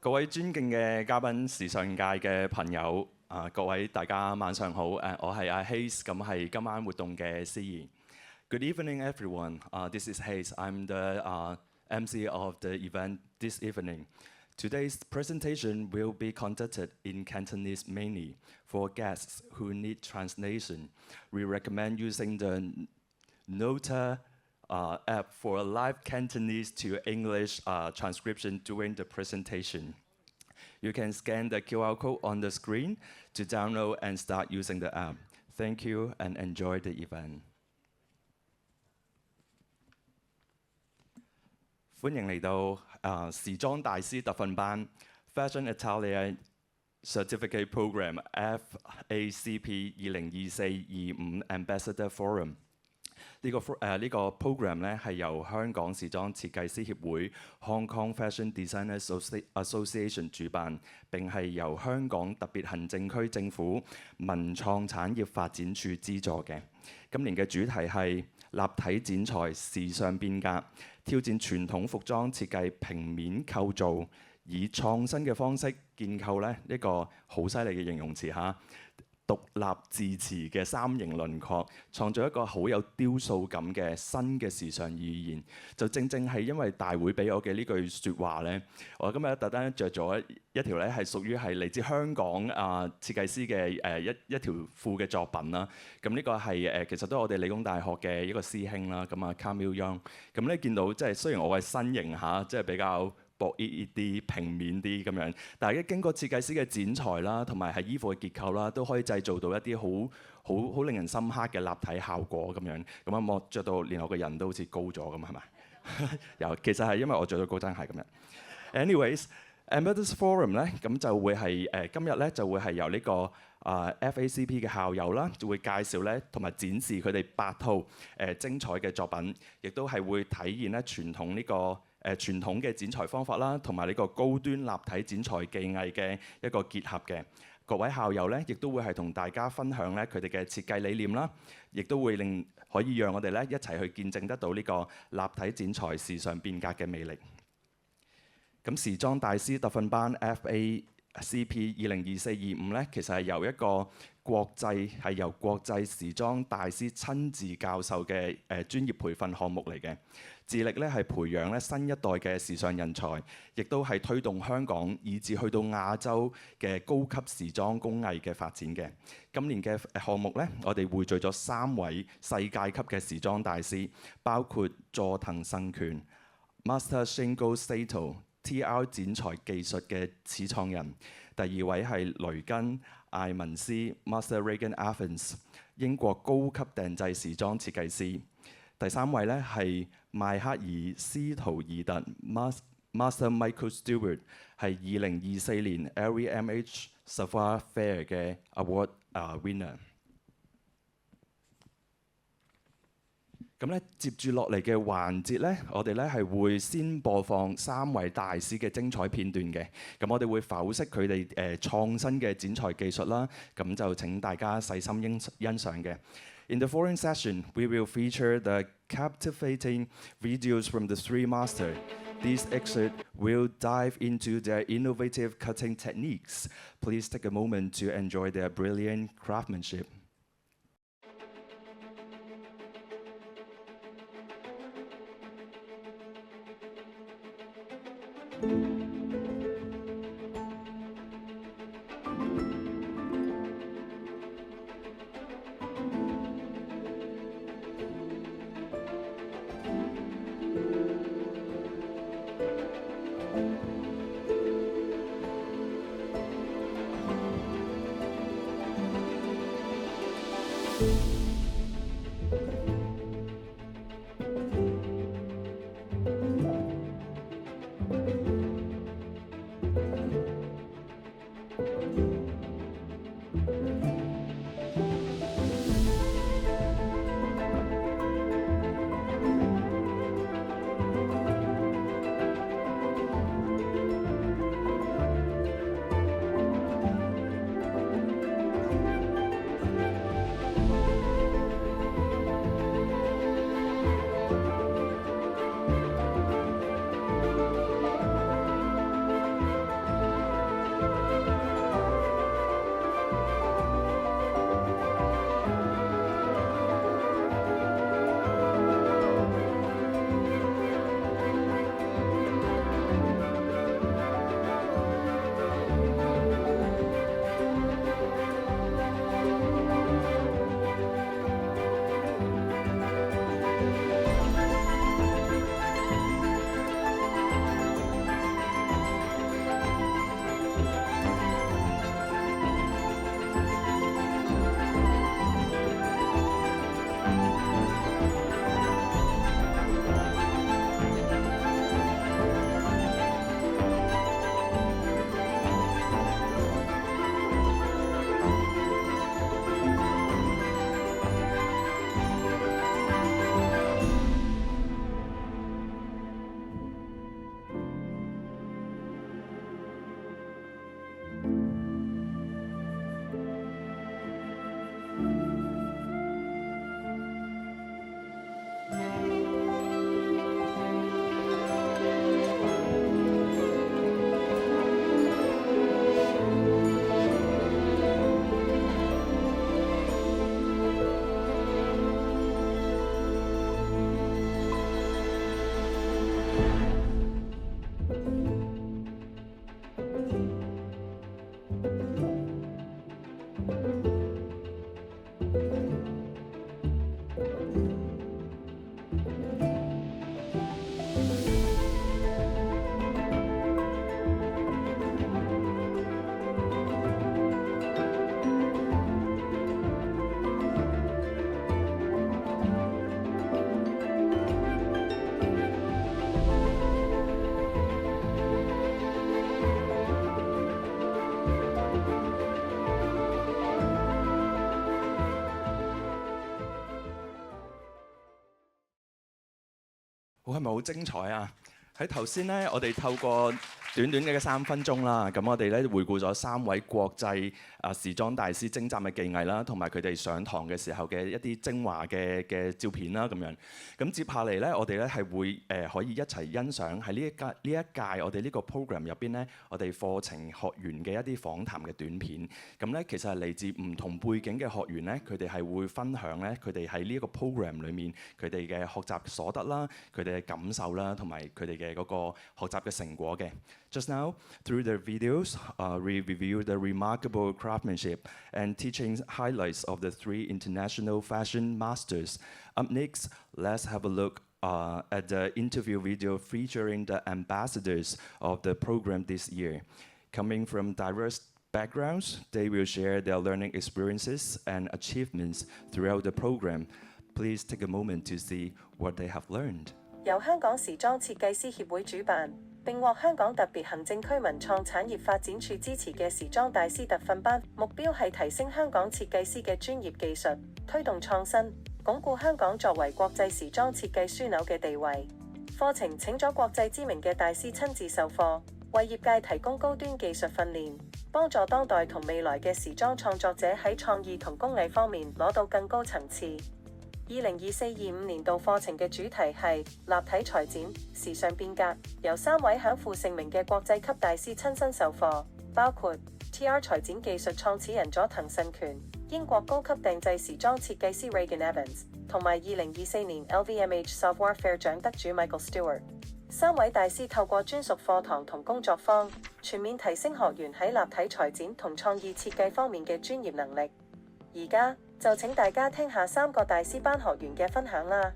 各位尊敬嘅嘉賓、時尚界嘅朋友，各位大家晚上好。我係阿 Hayes， 咁係今晚活動嘅司儀。Good evening, everyone. This is Hayes. I'm the MC of the event this evening. Today's presentation will be conducted in Cantonese mainly for guests who need translation. We recommend using the Nota app for live Cantonese to English transcription during the presentation. You can scan the QR code on the screen to download and start using the app. Thank you and enjoy the event. 歡迎嚟到時裝大師特訓班 Fashion Atelier Certificate Program FACP 2024-25 Ambassador Forum。呢個 program 咧係由香港時裝設計師協會 Hong Kong Fashion Designers Association 主辦，並係由香港特別行政區政府文創產業發展處資助嘅。今年嘅主題係立體剪裁時尚變革，挑戰傳統服裝設計平面構造，以創新嘅方式建構咧一個好犀利嘅形容詞嚇。獨立自持嘅三型輪廓，創造一個好有雕塑感嘅新嘅時尚語言。就正正係因為大會俾我嘅呢句説話咧，我今日特登着咗一條咧係屬於係嚟自香港設計師嘅一條褲嘅作品啦。咁呢個係其實都係我哋理工大學嘅一個師兄啦。咁Camille Young。咁咧見到即係雖然我嘅身形嚇即係比較薄啲平面啲咁樣，但係經過設計師嘅剪裁啦，同埋係衣服嘅結構啦，都可以製造到一啲好令人深刻嘅立體效果咁樣。咁我着到連我個人都好似高咗咁，係咪？有，其實係因為我着咗高踭鞋咁樣。Anyways，Ambassador Forum 咧，咁就會係今日咧就會係由呢個FACP 嘅校友啦，就會介紹咧同埋展示佢哋8套精彩嘅作品，亦都係會體現咧傳統嘅剪裁方法啦，同埋呢個高端立體剪裁技藝嘅一個結合嘅。各位校友咧，亦都會係同大家分享咧佢哋嘅設計理念啦，亦都會可以讓我哋咧一齊去見證得到呢個立體剪裁時尚變革嘅魅力。咁時裝大師特訓班 FACP 2024-25咧，其實係由國際時裝大師親自教授嘅專業培訓項目嚟嘅。致力咧係培養咧新一代嘅時尚人才，亦都係推動香港以至去到亞洲嘅高級時裝工藝嘅發展嘅。今年嘅項目咧，我哋匯聚咗3位世界級嘅時裝大師，包括佐藤勝權、Master Shingo Sato、TR 剪裁技術嘅始創人。第2位係雷根艾文斯 Master Regan Evans， 英國高級訂製時裝設計師。第3位咧係邁克爾斯圖爾特 Master Michael Stewart， 係2024年 LVMH Savoir Faire 嘅 Award winner。咁咧接住落嚟嘅環節咧，我哋咧係會先播放3位大師嘅精彩片段嘅。咁我哋會剖析佢哋創新嘅剪裁技術啦。咁就請大家細心欣賞嘅。In the following session, we will feature the captivating videos from the 3 masters. These excerpts will dive into their innovative cutting techniques. Please take a moment to enjoy their brilliant craftsmanship. 係咪好精彩啊？喺頭先咧，我哋透過短短嘅3分鐘啦，咁我哋咧回顧咗3位國際時裝大師精湛嘅技藝啦，同埋佢哋上堂嘅時候嘅一啲精華嘅照片啦，咁樣。咁接下嚟咧，我哋咧係會可以一齊欣賞喺呢一屆我哋呢個 program 入邊咧，我哋課程學員嘅一啲訪談嘅短片。咁咧其實係嚟自唔同背景嘅學員咧，佢哋係會分享咧佢哋喺呢一個 program 裡面佢哋嘅學習所得啦、佢哋嘅感受啦，同埋佢哋嘅嗰個學習嘅成果嘅。Just now, through their videos, we review the remarkable craftsmanship and teaching highlights of the 3 international fashion masters. Up next, let's have a look at the interview video featuring the ambassadors of the program this year. Coming from diverse backgrounds, they will share their learning experiences and achievements throughout the program. Please take a moment to see what they have learned. 由香港時裝設計師協會主辦，並獲香港特別行政區文創產業發展處支持嘅時裝大師特訓班，目標係提升香港設計師嘅專業技術，推動創新，鞏固香港作為國際時裝設計樞紐嘅地位。課程請咗國際知名嘅大師親自授課，為業界提供高端技術訓練，幫助當代同未來嘅時裝創作者喺創意同工藝方面攞到更高層次。2024-25年度課程嘅主題係立體裁剪、時尚變革，由3位享負盛名嘅國際級大師親身授課，包括 TR 裁剪技術創始人佐藤慎權、英國高級訂製時裝設計師 Regan Evans， 同埋2024年 LVMH Savoir Faire 獎得主 Michael Stewart。3位大師透過專屬課堂同工作坊，全面提升學員喺立體裁剪同創意設計方面嘅專業能力。而家就請大家聽下3個大師班學員嘅分享啦。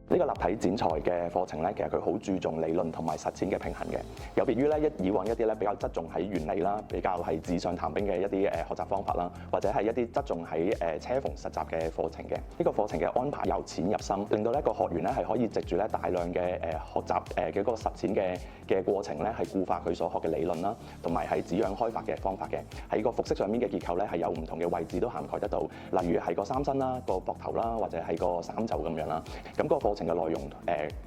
呢個立體剪裁嘅課程咧，其實佢好注重理論同埋實踐嘅平衡嘅，有別於咧以往一啲咧比較側重喺原理啦，比較係紙上談兵嘅一啲學習方法啦，或者係一啲側重喺車縫實習嘅課程嘅。呢個課程嘅安排由淺入深，令到呢個學員咧係可以藉住咧大量嘅學習嘅嗰個實踐嘅過程咧，係固化佢所學嘅理論啦，同埋喺紙樣開發嘅方法嘅。喺個服飾上面嘅結構咧係有唔同嘅位置都涵蓋得到，例如係個衫身啦、個膊頭啦，或者係個衫袖咁樣啦。咁個課程嘅內容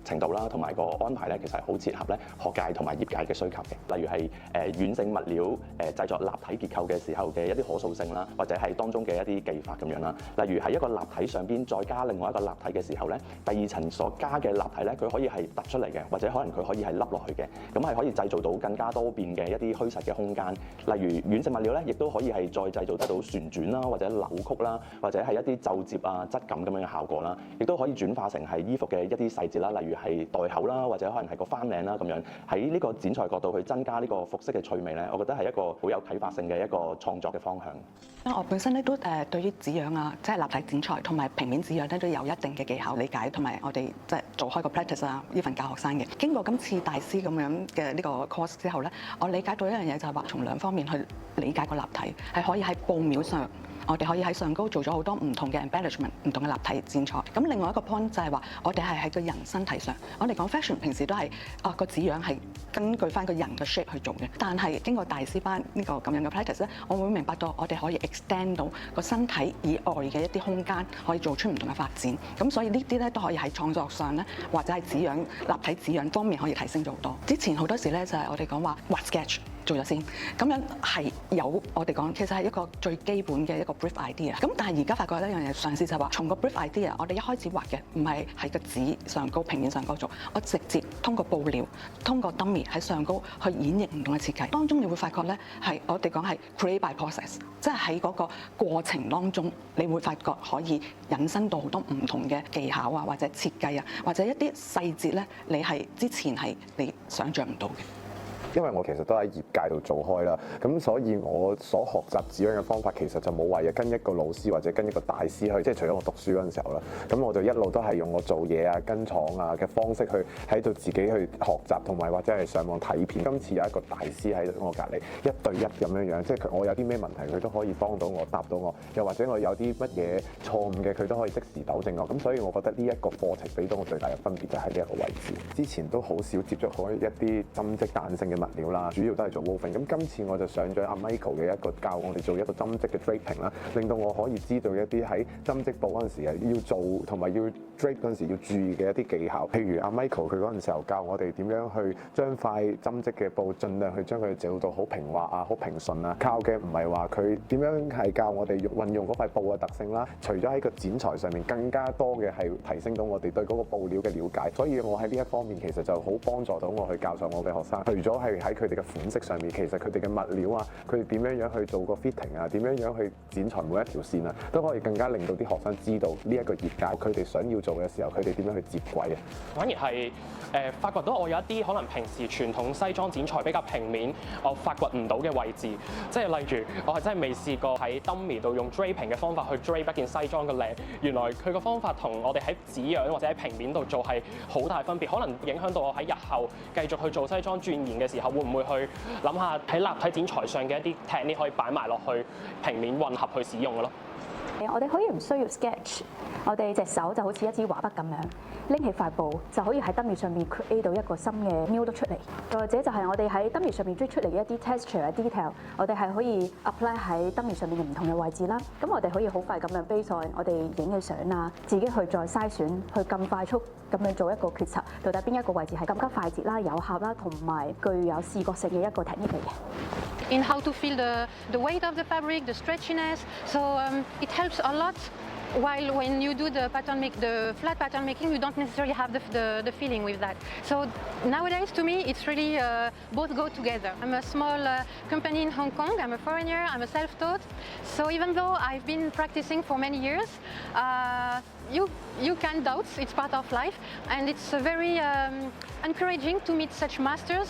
程度啦，同埋個安排咧，其實係好切合咧學界同埋業界嘅需求嘅。例如係軟性物料製作立體結構嘅時候嘅一啲可塑性啦，或者係當中嘅一啲技法咁樣啦。例如係一個立體上邊再加另外一個立體嘅時候咧，第2層所加嘅立體咧，佢可以係突出嚟嘅，或者可能佢可以係凹落去嘅，咁係可以製造到更加多變嘅一啲虛實嘅空間。例如軟性物料咧，亦都可以係再製造得到旋轉啦，或者扭曲啦，或者係一啲皺摺啊、質感咁樣嘅效果啦，亦都可以轉化成係衣服嘅一啲細節啦，例如係袋口啦，或者可能係個翻領啦咁樣。喺呢個剪裁角度去增加呢個服飾嘅趣味咧，我覺得係一個好有啟發性嘅一個創作嘅方向。我本身咧都對於紙樣啊，即係立體剪裁同埋平面紙樣咧都有一定嘅技巧理解，同埋我哋即係做開個 practice 啊，呢份教學生嘅。經過今次大師咁樣嘅呢個 course 之後咧，我理解到一樣嘢就係話，從2方面去理解個立體，係可以喺布料上。我哋可以喺上高做咗好多唔同嘅 embellishment， 唔同嘅立體剪裁。咁另外一個 point 就係話，我哋係喺個人身體上。我哋講 fashion 平時都係個紙樣係根據翻個人嘅 shape 去做嘅，但係經過大師班呢個咁樣嘅 practice 咧，我會明白到我哋可以 extend 到個身體以外嘅一啲空間，可以做出唔同嘅發展。咁所以呢啲咧都可以喺創作上咧，或者係紙樣立體紙樣方面可以提升咗好多。之前好多時咧就係我哋講話畫 sketch。做咗先，咁樣係有我哋講，其實係一個最基本嘅一個 brief idea。咁但係而家發覺一樣嘢，嘗試就係話，從個 brief idea， 我哋一開始畫嘅唔係喺個紙上高、平面上高做，我直接通過布料、通過 dummy 喺上高去演繹唔同嘅設計。當中你會發覺咧，係我哋講係 create by process， 即係喺嗰個過程當中，你會發覺可以引申到好多唔同嘅技巧啊，或者設計啊，或者一啲細節咧，你係之前係你想像唔到嘅。因為我其實都喺業界度做開啦，咁所以我所學習紙樣嘅方法其實就冇話要跟一個老師或者跟一個大師去，即係除咗我讀書嗰陣時候啦，咁我就一路都係用我做嘢啊、跟廠啊嘅方式去喺度自己去學習，同埋或者係上網睇片。今次有一個大師喺我隔離1對1咁樣樣，即係我有啲咩問題佢都可以幫到我、答到我，又或者我有啲乜嘢錯誤嘅佢都可以即時糾正我。咁所以我覺得呢一個課程俾到我最大嘅分別就係呢一個位置。之前都好少接觸開一啲針織彈性嘅物料啦，主要都係做 woven。咁今次我就上咗阿 Michael 嘅一個教我哋做一個針織嘅 draping 啦，令到我可以知道一啲喺針織布嗰陣時係要做同埋要 drape 嗰陣時要注意嘅一啲技巧。譬如阿 Michael 佢嗰陣時候教我哋點樣去將塊針織嘅布盡量去將佢做到好平滑啊、好平順啊。靠嘅唔係話佢點樣係教我哋運用嗰塊布嘅特性啦，除咗喺個剪裁上面，更加多嘅係提升到我哋對嗰個布料嘅了解。所以我喺呢一方面其實就好幫助到我去教授我嘅學生。除咗係喺佢哋嘅款式上面，其實佢哋嘅物料啊，佢哋點樣去做個 fitting 啊，點樣去剪裁每一條線啊，都可以更加令到啲學生知道呢一個業界佢哋想要做嘅時候，佢哋點樣去接軌啊。反而係發掘到我有一啲可能平時傳統西裝剪裁比較平面，我發掘唔到嘅位置，即係例如我係真係未試過喺 dummy 度用 draping 嘅方法去 drape 一件西裝嘅領，原來佢個方法同我哋喺紙樣或者喺平面度做係好大分別，可能影響到我喺日後繼續去做西裝鑽研嘅時候，會唔會去諗下喺立體剪裁上嘅一啲 technique 可以擺埋落去平面混合去使用嘅咯。我哋可以唔需要 sketch， 我哋隻手就好似一支畫筆咁樣，拎起塊布就可以喺 dummy 上面 create 到一個新嘅 model 出嚟。或者就係我哋喺 dummy 上面 draw 出嚟嘅一啲 texture 啊 detail， 我哋係可以 apply 喺 dummy 上面嘅唔同嘅位置啦。咁我哋可以好快咁樣 base on我哋影嘅相啊，自己去再篩選，去咁快速咁樣做一個決策，到底邊一個位置係更加快捷啦、有效啦，同埋具有視覺性嘅一個 technique 嚟嘅。In how to feel the weight of the fabric, the stretchiness. So it helps a lot. While when you do the flat pattern making, you don't necessarily have the feeling with that. So nowadays, to me, it's really both go together. I'm a small company in Hong Kong. I'm a foreigner. I'm a self-taught. So even though I've been practicing for many years, you can doubt. It's part of life, and it's very encouraging to meet such masters.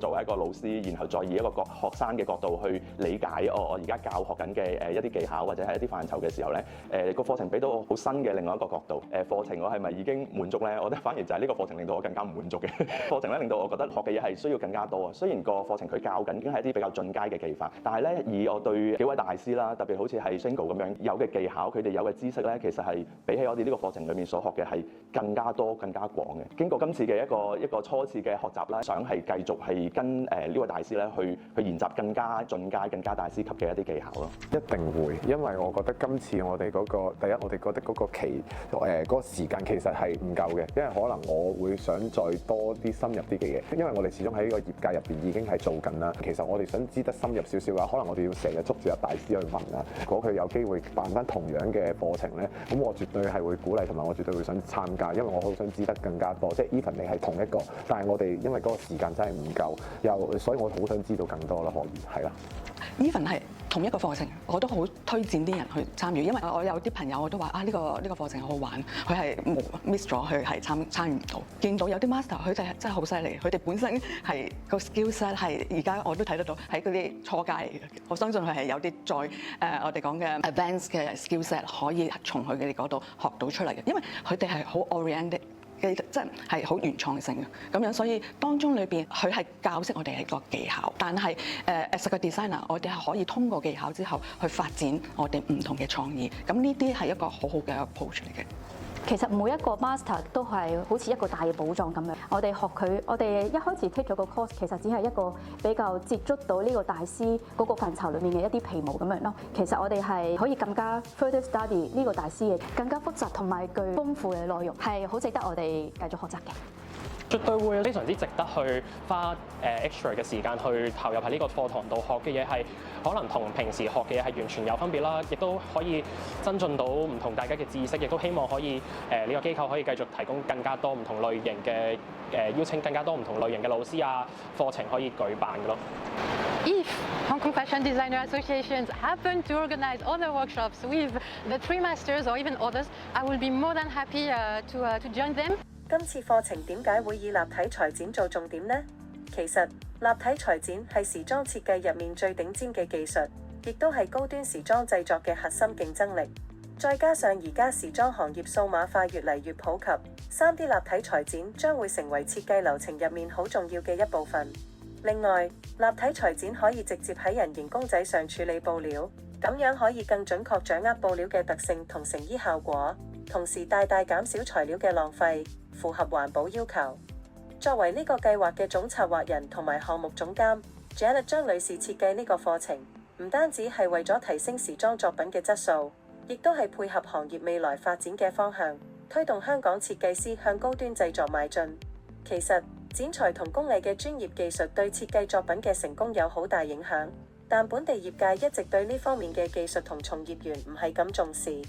作為一個老師，然後再以一個學生嘅角度去理解我而家教學緊嘅一啲技巧或者係一啲範疇嘅時候咧，個課程俾到我好新嘅另外一個角度。課程我係咪已經滿足咧？我覺得反而就係呢個課程令到我更加唔滿足嘅。課程咧令到我覺得學嘅嘢係需要更加多啊。雖然個課程佢教緊已經係一啲比較進階嘅技法，但係咧以我對幾位大師啦，特別好似係 Shingo 咁樣有嘅技巧，佢哋有嘅知識咧，其實係比起我哋呢個課程裏面所學嘅係更加多、更加廣嘅。經過今次嘅一個初次嘅學習啦，想係繼續係跟呢位大師咧去研習更加進階、更加大師級嘅一啲技巧咯。一定會，因為我覺得今次我哋嗰個第一，我哋覺得嗰個期嗰個時間其實係唔夠嘅，因為可能我會想再多啲深入啲嘅嘢，因為我哋始終喺呢個業界入邊已經係做緊啦。其實我哋想知得深入少少嘅話，可能我哋要成日捉住阿大師去問啊。如果佢有機會辦翻同樣嘅課程咧，咁我絕對係會鼓勵，同埋我絕對會想參加，因為我好想知得更加多。即係 even 你係同一個，但係我哋因為嗰個時間真係唔夠，所以我好想知道更多啦，可以係啦。Even 係同一個課程，我都好推薦啲人去參與，因為我有啲朋友我都話呢個課程好好玩，佢係冇 miss 咗，佢係參與唔到。見到有啲 master 佢哋真係好犀利，佢哋本身係個 skill set 係而家我都睇得到喺嗰啲初階嚟嘅。我相信佢係有啲再我哋講嘅 advanced 嘅 skill set 可以從佢哋嗰度學到出嚟嘅，因為佢哋係好 oriented。即係好原創性嘅咁樣，所以當中裏邊佢係教識我哋係個技巧，但係as a designer，我哋係可以通過技巧之後去發展我哋唔同嘅創意。咁呢啲係一個好好嘅 approach 嚟嘅。其實每一個 master 都係好似一個大嘅寶藏咁樣。我哋學佢，我哋一開始 take 咗個 course， 其實只係一個比較接觸到呢個大師嗰個範疇裡面嘅一啲皮毛咁樣咯。其實我哋係可以更加 further study 呢個大師嘅更加複雜同埋具豐富嘅內容，係好值得我哋繼續學習嘅。絕對會非常之值得去花extra 嘅時間去投入喺呢個課堂度學嘅嘢，係可能同平時學嘅嘢係完全有分別啦，亦都可以增進到唔同大家嘅知識，亦都希望可以呢個機構可以繼續提供更加多唔同類型嘅邀請更加多唔同類型嘅老師啊課程可以舉辦嘅咯。If Hong Kong Fashion Designer Associations happen to organize other workshops with the 3 masters or even others, I will be more than happy to join them. 今次課程點解會以立體裁剪做重點呢？其實立體裁剪係時裝設計入面最頂尖嘅技術，亦都係高端時裝製作嘅核心競爭力。再加上而家時裝行業數碼化越嚟越普及，3D 立體裁剪將會成為設計流程入面好重要嘅一部分。另外，立體裁剪可以直接喺人形公仔上處理布料，咁樣可以更準確掌握布料嘅特性同成衣效果，同時大大減少材料嘅浪費，符合環保要求。作為呢個計劃嘅總策劃人同埋項目總監 Janet 張女士設計呢個課程，唔單止係為咗提升時裝作品嘅質素，亦都係配合行業未來發展嘅方向，推動香港設計師向高端製作邁進。其實剪裁同工藝嘅專業技術對設計作品嘅成功有好大影響，但本地業界一直對呢方面嘅技術同從業員唔係咁重視。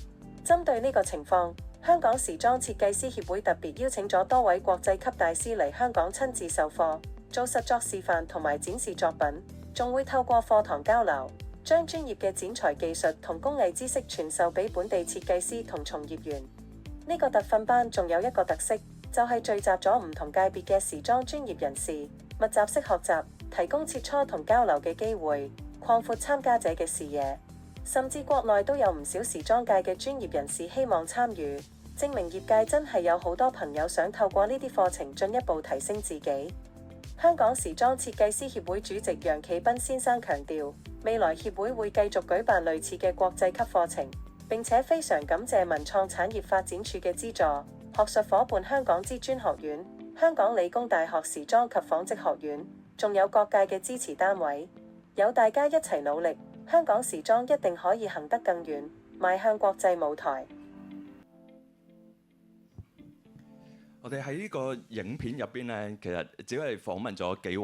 針對呢個情況，香港時裝設計師協會特別邀請咗多位國際級大師嚟香港親自授課，做實作示範同埋展示作品，仲會透過課堂交流，將專業嘅剪裁技術同工藝知識傳授俾本地設計師同從業員。呢個特訓班仲有一個特色，就係聚集咗唔同界別嘅時裝專業人士，密集式學習，提供切磋同交流嘅機會，擴闊參加者嘅視野。甚至國內都有唔少時裝界嘅專業人士希望參與，證明業界真係有好多朋友想透過呢啲課程進一步提升自己。香港時裝設計師協會主席楊啟斌先生強調，未來協會會繼續舉辦類似嘅國際級課程，並且非常感謝文創產業發展處嘅資助，學術夥伴香港知專學院、香港理工大學時裝及紡織學院，仲有各界嘅支持單位，有大家一齊努力，香港時裝一定可以行得更遠，邁向國際舞台。我哋喺呢個影片入邊咧，其實只係訪問咗幾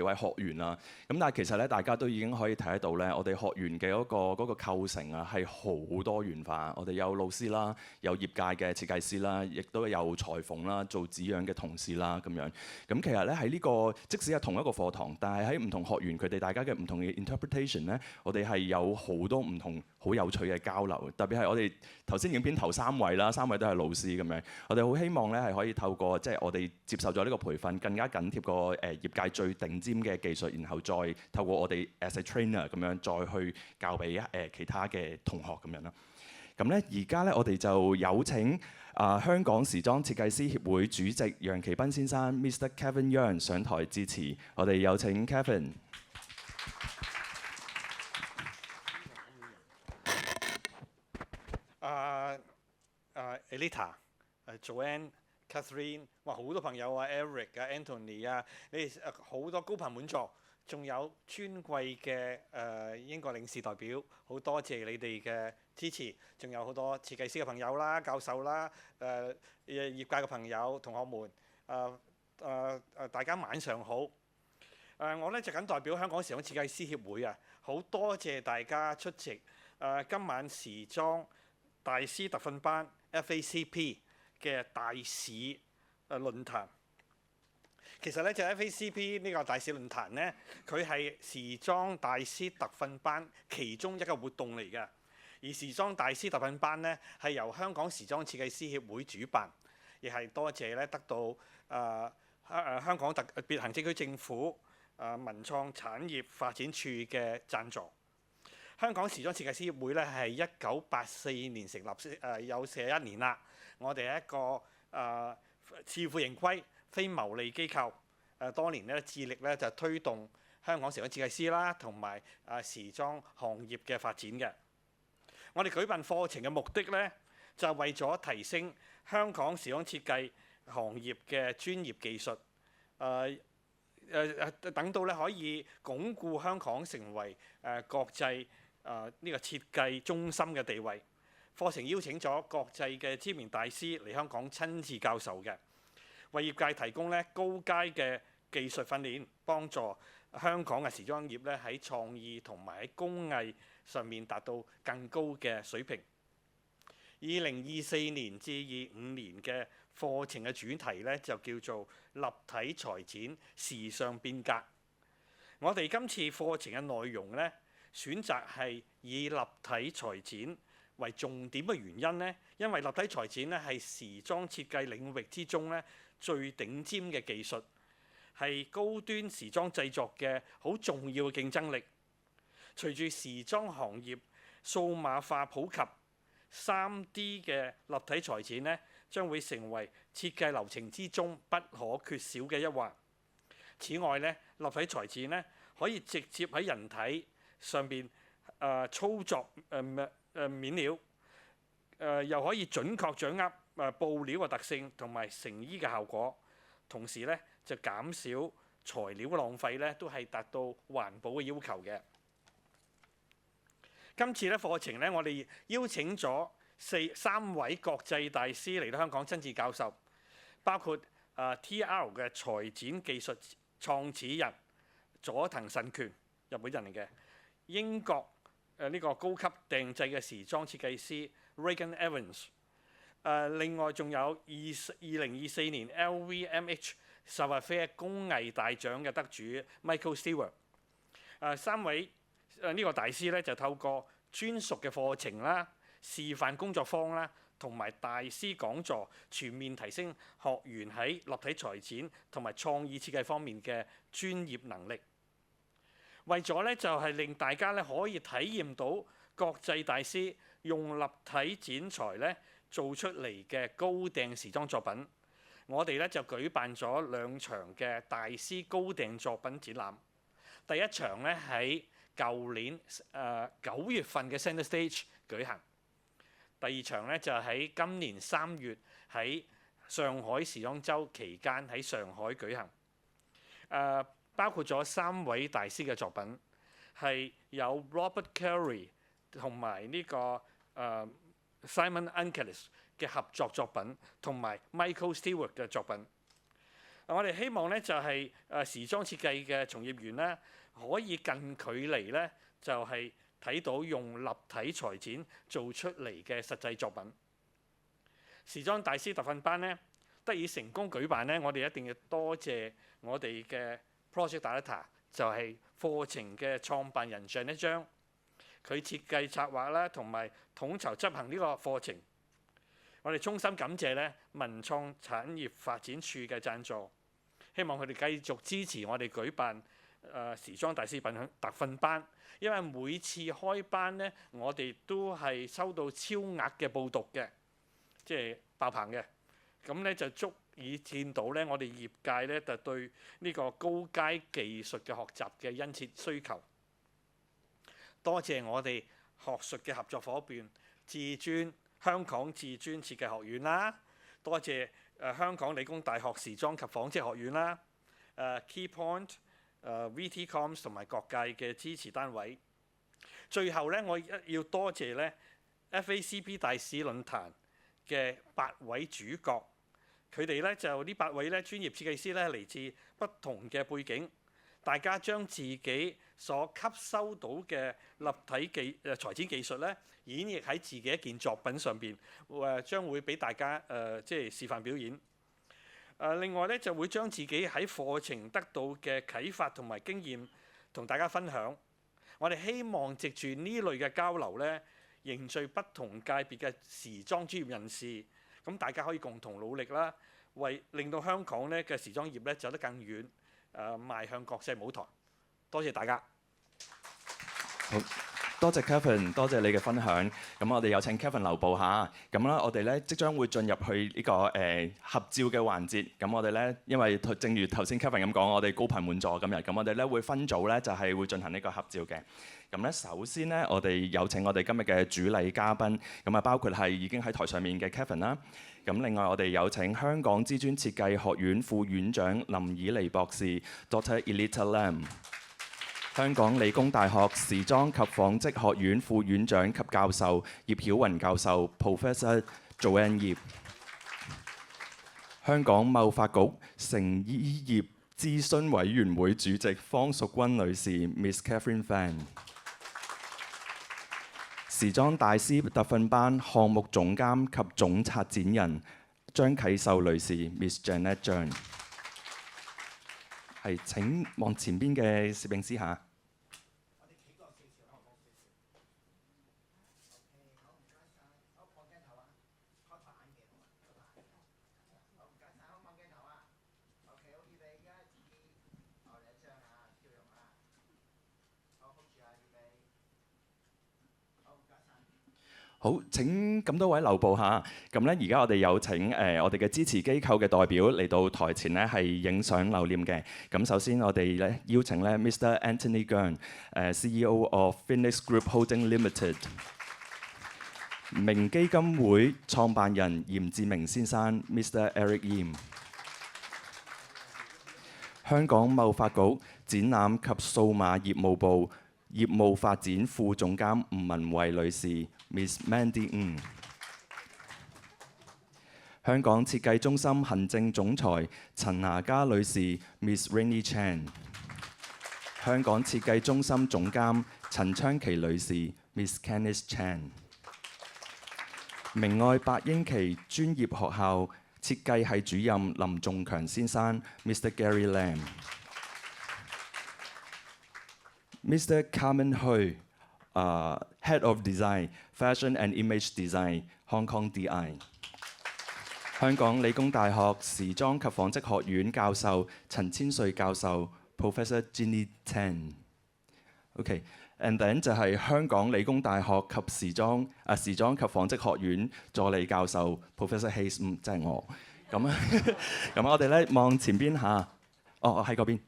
位學員啦。咁但係其實咧，大家都已經可以睇得到咧，我哋學員嘅嗰個構成啊，係好多元化。我哋有老師啦，有業界嘅設計師啦，亦都有裁縫啦、做紙樣嘅同事啦咁樣。咁其實咧喺呢個即使係同一個課堂，但係喺唔同學員佢哋大家嘅唔同嘅 interpretation 咧，我哋係有好多唔同好有趣嘅交流。特別係我哋頭先影片頭3位啦，3位都係老師咁樣。我哋好希望咧係可以透過即係我哋接受咗呢個培訓，更加緊貼個業界最頂尖嘅技術，然後再透過我哋 as a trainer 咁樣再去教俾其他嘅同學咁樣啦。咁咧而家咧我哋就有請香港時裝設計師協會主席楊啟斌先生 Mr. Kevin Young 上台致辭。我哋有請 Kevin。Elita、Joanne、Catherine， 哇好多朋友啊 ，Eric 啊、Anthony 啊，你哋好多高朋滿座，仲有尊貴嘅英國領事代表，好多謝你哋嘅支持，仲有好多設計師嘅朋友啦、教授啦、業界嘅朋友、同學們，大家晚上好。我咧就緊代表香港時裝設計師協會啊，好多謝大家出席今晚時裝大師特訓班 FACP 嘅大使論壇。其實咧就 FACP 呢個大使論壇咧，佢係時裝大師特訓班其中一個活動嚟嘅。而時裝大師特訓班咧係由香港時裝設計師協會主辦，亦係多謝咧得到香港特別行政區政府文創產業發展處嘅贊助。香港時裝設計師協會咧係1984年成立，有41年啦。我哋係一個自負盈虧、非牟利機構，多年咧致力咧就推動香港時裝設計師啦同埋時裝行業嘅發展嘅。我哋舉辦課程嘅目的咧，就係為咗提升香港時裝設計行業嘅專業技術，等到咧可以鞏固香港成為國際呢個設計中心嘅地位。課程邀請咗國際嘅知名大師嚟香港親自教授嘅，為業界提供咧高階嘅技術訓練，幫助香港嘅時裝業咧喺創意同埋喺工藝上面達到更高嘅水平。2024年至25年嘅課程嘅主題咧就叫做立體裁剪時尚變革。我哋今次課程嘅內容咧選擇係以立體裁剪為重點嘅原因呢，因為立體裁剪呢係時裝設計領域之中呢最頂尖嘅技術，係高端時裝製作嘅好重要嘅競爭力。隨住時裝行業數碼化普及，3D 嘅立體裁剪呢將會成為設計流程之中不可缺少嘅一環。此外呢，立體裁剪呢可以直接喺人體上邊操作面料，又可以準確掌握布料嘅特性同埋成衣嘅效果，同時咧就減少材料嘅浪費咧，都係達到環保嘅要求嘅。今次咧課程咧，我哋邀請咗3位國際大師嚟到香港親自教授，包括TR 嘅裁剪技術創始人佐藤慎權，日本人嚟嘅，英國呢個高級訂製嘅時裝設計師 Regan Evans， 另外仲有2024年 LVMH 15工藝大獎嘅得主 Michael Stewart。3位呢個大師咧就透過專屬嘅課程啦、示範工作坊啦，同埋大師講座，全面提升學員喺立體裁剪同埋創意設計方面嘅專業能力。為咗咧就係令大家咧可以體驗到國際大師用立體剪裁咧做出嚟嘅高訂時裝作品，我哋咧就舉辦咗2場嘅大師高訂作品展覽。第一場咧喺舊年9月份嘅 Centre Stage 舉行，第二場咧就喺今年3月喺上海時裝週期間喺上海舉行。包括咗3位大師嘅作品，係有 Robert Curry 同埋呢個Simon Ankelis 嘅合作作品，同埋 Michael Stewart 嘅作品。我哋希望咧就係時裝設計嘅從業員咧，可以近距離咧就係睇到用立體裁剪做出嚟嘅實際作品。時裝大師特訓班咧得以成功舉辦咧，我哋一定要多謝我哋嘅Project Director， 就係課程嘅創辦人Janet張，佢設計策劃啦，同埋統籌執行呢個課程。我哋衷心感謝咧文創產業發展處嘅贊助，希望佢哋繼續支持我哋舉辦時裝大師特訓班，因為每次開班咧，我哋都係收到超額嘅報讀嘅，即係爆棚嘅。咁咧就足以見到咧，我哋業界咧就對呢個高階技術嘅學習嘅殷切需求。多謝我哋學術嘅合作伙伴香港至尊設計學院啦，多謝香港理工大學時裝及紡織學院啦、Keypoint、VT Coms 同埋各界嘅支持單位。最後咧，我要多謝咧 FACP 大使論壇嘅8位主角。佢哋咧就呢8位咧專業設計師咧嚟自不同嘅背景，大家將自己所吸收到嘅立體裁剪技術咧演繹喺自己一件作品上邊，將會俾大家即係示範表演。另外咧就會將自己喺課程得到嘅啟發同埋經驗同大家分享。我哋希望藉住呢類嘅交流咧，凝聚不同界別嘅時裝專業人士。咁大家可以共同努力啦，令到香港咧嘅時裝業咧走得更遠，邁向國際舞台。多謝大家。好，多謝 Kevin， 多謝你嘅分享。咁我哋有請 Kevin 留步下。咁啦，我哋咧即將會進入去呢個合照嘅環節。咁我哋咧，因為正如頭先 Kevin 咁講，我哋高朋滿座今日。咁我哋咧會分組咧，就係會進行呢個合照嘅。咁咧，首先咧，我哋有請我哋今日嘅主禮嘉賓，咁啊包括係已經喺台上面嘅 Kevin 啦。咁另外我哋有請香港知專設計學院副院長林以妮博士 Dr. Elita Lam， 香港理工大學時裝及紡織學院副院長及教授葉曉雲教授 Professor Joanne 葉，香港貿發局成衣業諮詢委員會主席方淑君女士 Miss Catherine Fan， 時裝大師特訓班項目總監及總策展人張啟秀女士 Miss Janet 張，係請望前邊嘅攝影師嚇。好，請咁多位留步下。咁咧，而家我哋有請我哋嘅支持機構嘅代表嚟到台前咧，係影相留念嘅。咁首先我哋咧邀請咧 Mr. Anthony Gung，CEO of Phoenix Group Holding Limited， 明基金會創辦人嚴志明先生 Mr. Eric Yim， 香港貿發局展覽及數碼業務部業務發展副總監吳文慧女士 Miss Mandy Ng， 香港設計中心行政總裁陳娜嘉女士 Miss Rainy Chan， 香港設計中心總監陳昌琪女士 Miss Candice Chan， 明愛白英奇專業學校設計系主任林仲強先生 Mr. Gary Lam。Mr. Carmen Hui, Head of Design, Fashion and Image Design, Hong Kong DI。香港理工大學時裝及紡織學院教授陳千瑞教授 ，Professor Ginny Tan。OK，and then 就係香港理工大學及時裝及紡織學院助理教授 Professor Hayes， 即係我。咁咁我哋咧望前邊下，哦喺嗰邊。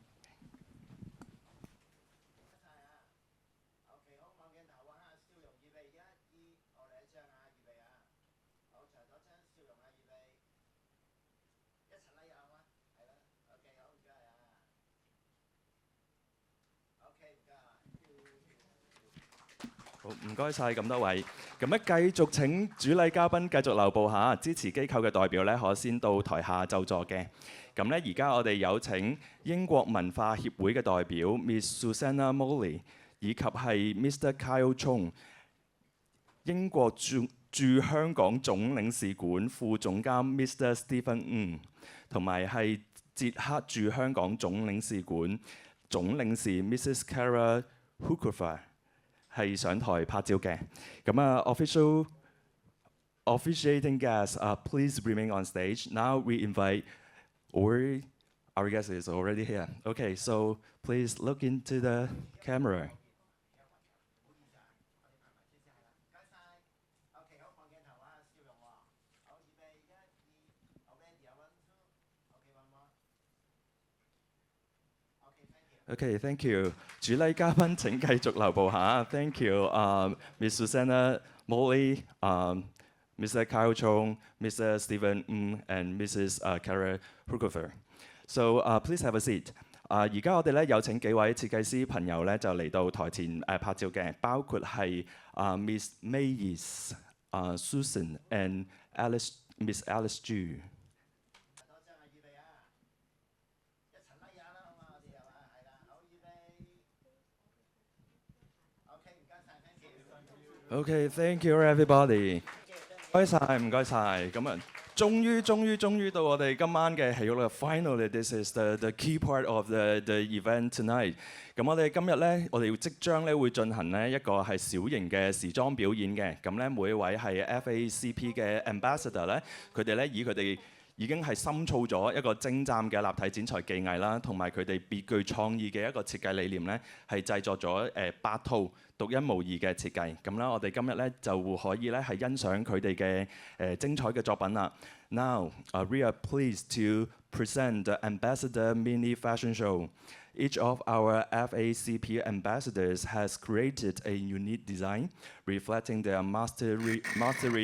好，唔該晒咁多位。咁咧繼續請主禮嘉賓繼續留步下，支持機構嘅代表咧可先到台下就座嘅。咁咧而家我哋有請英國文化協會嘅代表 Miss Susanna Molly， 以及係 Mr. Kyle Chung， 英國駐香港總領事館副總監 Mr. Stephen Ng， 同埋係捷克駐香港總領事館總領事 Mrs. Kara Hookover。係上台拍照嘅，咁啊 officiating guests, please remain on stage. Now we invite our guest is already here. Okay, so please look into the camera. Okay, thank you. 主禮嘉賓請繼續留步下。Thank you, Miss Susanna Molly, Mr. Kyle Chung, Mr. Stephen Ng, and Mrs. Kara Hookover. So please have a seat. 而家我哋咧有請幾位設計師朋友咧就嚟到台前拍照嘅，包括係Miss Mayes, Susan and Miss Alice Chu。Okay, thank you everybody。唔該晒，唔該晒。咁啊，終於到我哋今晚嘅戲肉啦。Finally, this is the key part of the event tonight。咁我哋今日咧，我哋即將咧會進行咧一個係小型嘅時裝表演嘅。咁咧每一位係 FACP 嘅 ambassador 咧，佢哋咧以佢哋已經係深造咗一個精湛嘅立體剪裁技藝啦，同埋佢哋別具創意嘅一個設計理念咧，係製作咗8套獨一無二嘅設計。咁啦，我哋今日咧就可以咧係欣賞佢哋嘅精彩嘅作品啦。Now, we are pleased to present the Ambassador Mini Fashion Show. Each of our FACP ambassadors has created a unique design reflecting their mastery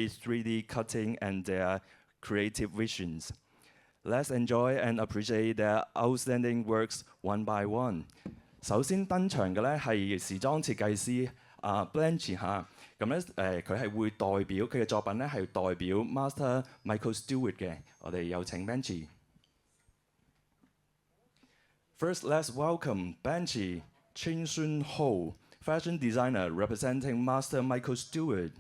3D cutting and their creative visions. Let's enjoy and appreciate their outstanding works one by one. 首先登場嘅咧係時裝設計師Blanche 嚇，咁咧佢係會代表佢嘅作品咧係代表 Master Michael Stewart 嘅。我哋有請 Blanche。First, let's welcome Blanche Chin Sun Ho, fashion designer representing Master Michael Stewart.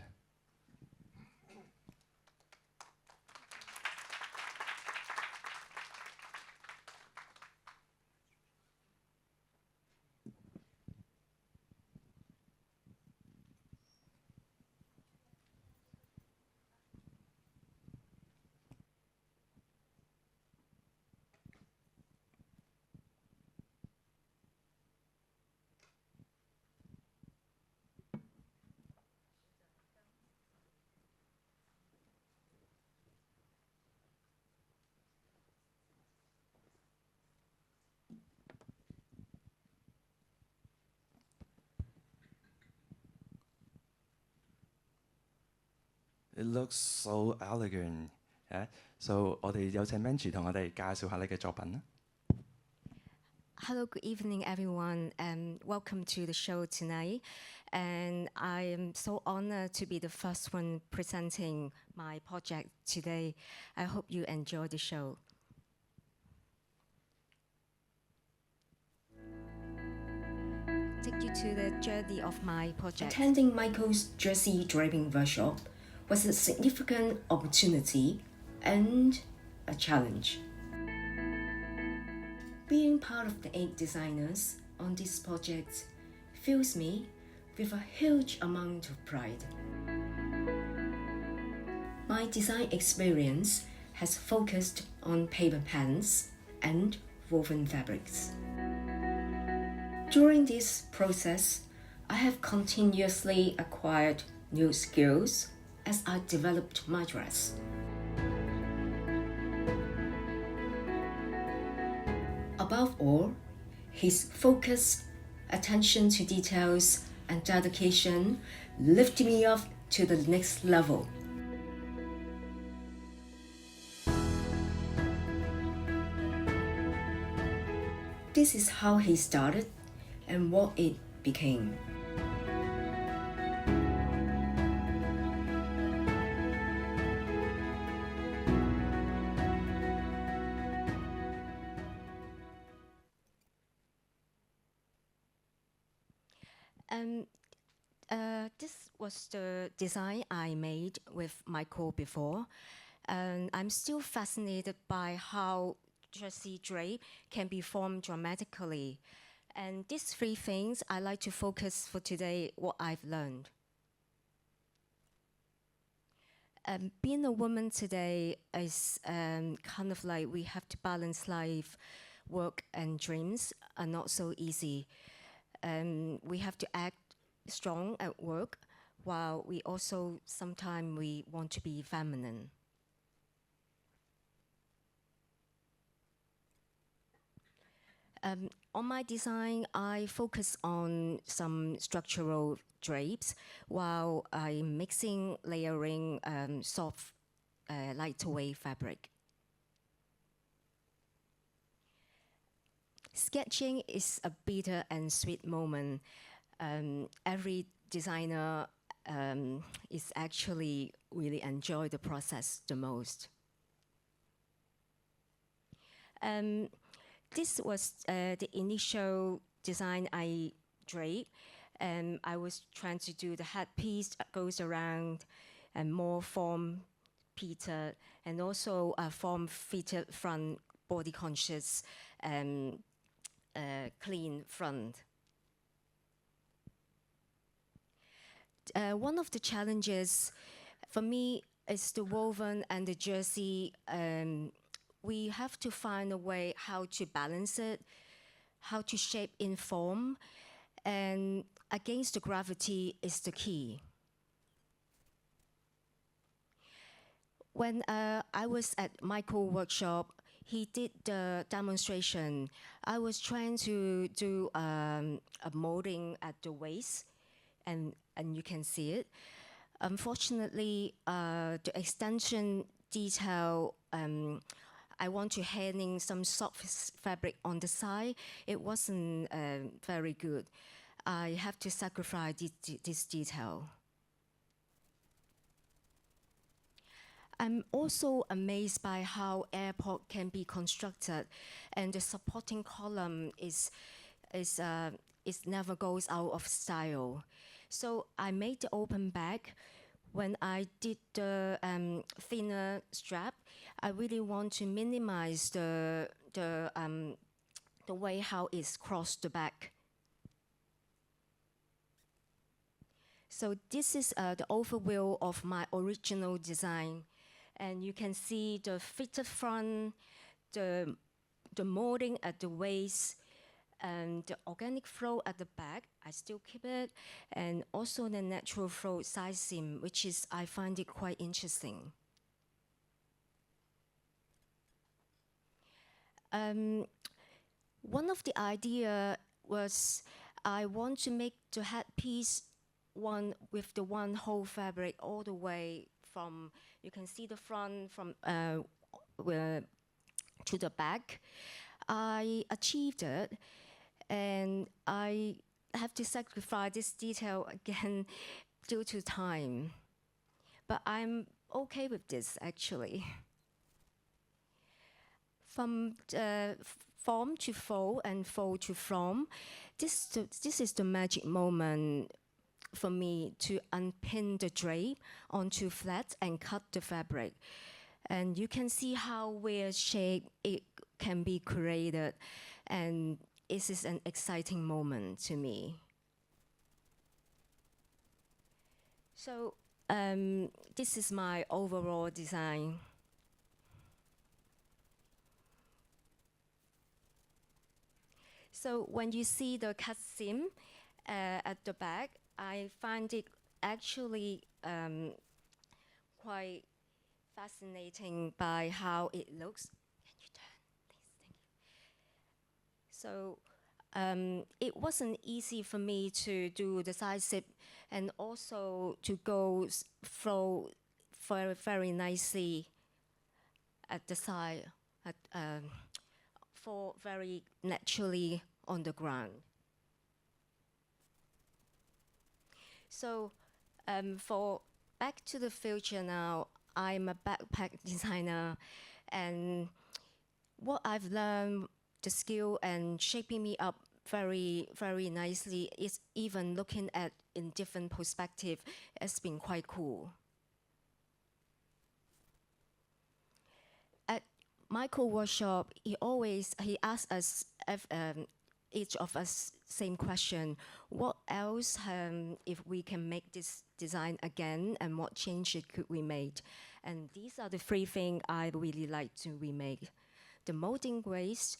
It looks so elegant. So 我哋有請 Mandy 同我哋介紹下你嘅作品啦。Hello, good evening, everyone, and welcome to the show tonight. And I am so honored to be the first one presenting my project today. I hope you enjoy the show. Take you to the journey of my project. Attending Michael's jersey draping workshop was a significant opportunity and a challenge. Being part of the 8 designers on this project fills me with a huge amount of pride. My design experience has focused on paper pens and woven fabrics. During this process, I have continuously acquired new skills as I developed my dress. Above all, his focus, attention to details, and dedication lifted me up to the next level. This is how he started and what it became. This was the design I made with Michael before, and I'm still fascinated by how jersey drape can be formed dramatically. And these 3 things I like to focus for today, what I've learned. Being a woman today is kind of like we have to balance life, work, and dreams are not so easy. We have to act strong at work, while we also sometimes we want to be feminine. On my design, I focus on some structural drapes while I'm mixing, layering soft, lightweight fabric. Sketching is a bitter and sweet moment. Every designer is actually really enjoy the process the most. This was the initial design I draped, and I was trying to do the headpiece that goes around and more form-fitted, and also a form-fitted front, body-conscious, clean front. One of the challenges for me is the woven and the jersey. We have to find a way how to balance it, how to shape in form, and against the gravity is the key. When I was at Michael's workshop, he did the demonstration. I was trying to do a molding at the waist, and you can see it. Unfortunately, the extension detail, I want to hang some soft fabric on the side. It wasn't very good. I have to sacrifice this detail. I'm also amazed by how airport can be constructed, and the supporting column is never goes out of style. So I made the open back. When I did the thinner strap, I really want to minimize the way how it's crossed the back. So this is the overview of my original design. And you can see the fitted front, the molding at the waist, and the organic flow at the back. I still keep it, and also the natural flow side seam, which is I find it quite interesting. One of the idea was I want to make the headpiece one with the one whole fabric all the way from, you can see the front from to the back. I achieved it, and I have to sacrifice this detail again due to time. But I'm okay with this, actually. From form to fold and fold to form, this is the magic moment for me to unpin the drape onto flat and cut the fabric. And you can see how weird shape it can be created, and this is an exciting moment to me. So this is my overall design. So when you see the cut seam at the back, I find it actually quite fascinating by how it looks. Can you turn, please? Thank you. So it wasn't easy for me to do the side zip and also to go flow very, very nicely at the side, fall very naturally on the ground. So for Back to the Future now, I'm a backpack designer, and what I've learned, the skill and shaping me up very, very nicely is even looking at in different perspective has been quite cool. At Michael workshop, he asks us, each of us, same question: what else if we can make this design again, and what changes could we make? And these are the three things I really like to remake: the molding grace,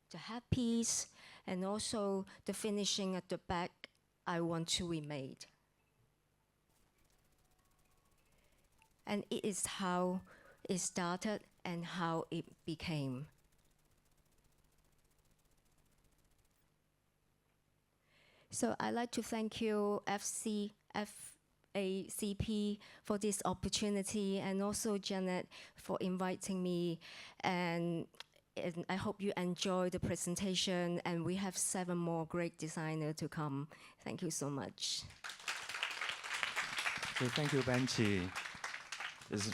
the hat piece, and also the finishing at the back I want to remake. And it is how it started and how it became. So I'd like to thank you, FACP, for this opportunity, and also Janet for inviting me. And I hope you enjoy the presentation, and we have 7 more great designers to come. Thank you so much. So thank you, Benchy. It's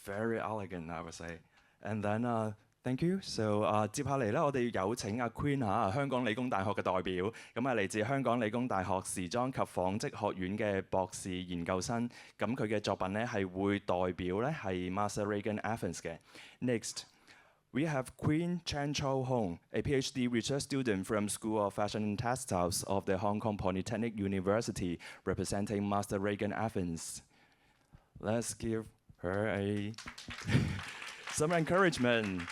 very elegant, I would say. And then thank you. So 接下嚟咧，我哋有請阿 Queen 嚇，香港理工大學嘅代表，咁嚟自香港理工大學時裝及紡織學院嘅博士研究生，咁佢嘅作品咧係會代表咧係 Master Reagan Evans 嘅。Next, we have Queen Chan Chow Hong, a PhD research student from School of Fashion and Textiles of the Hong Kong Polytechnic University, representing Master Reagan Evans. Let's give her some encouragement.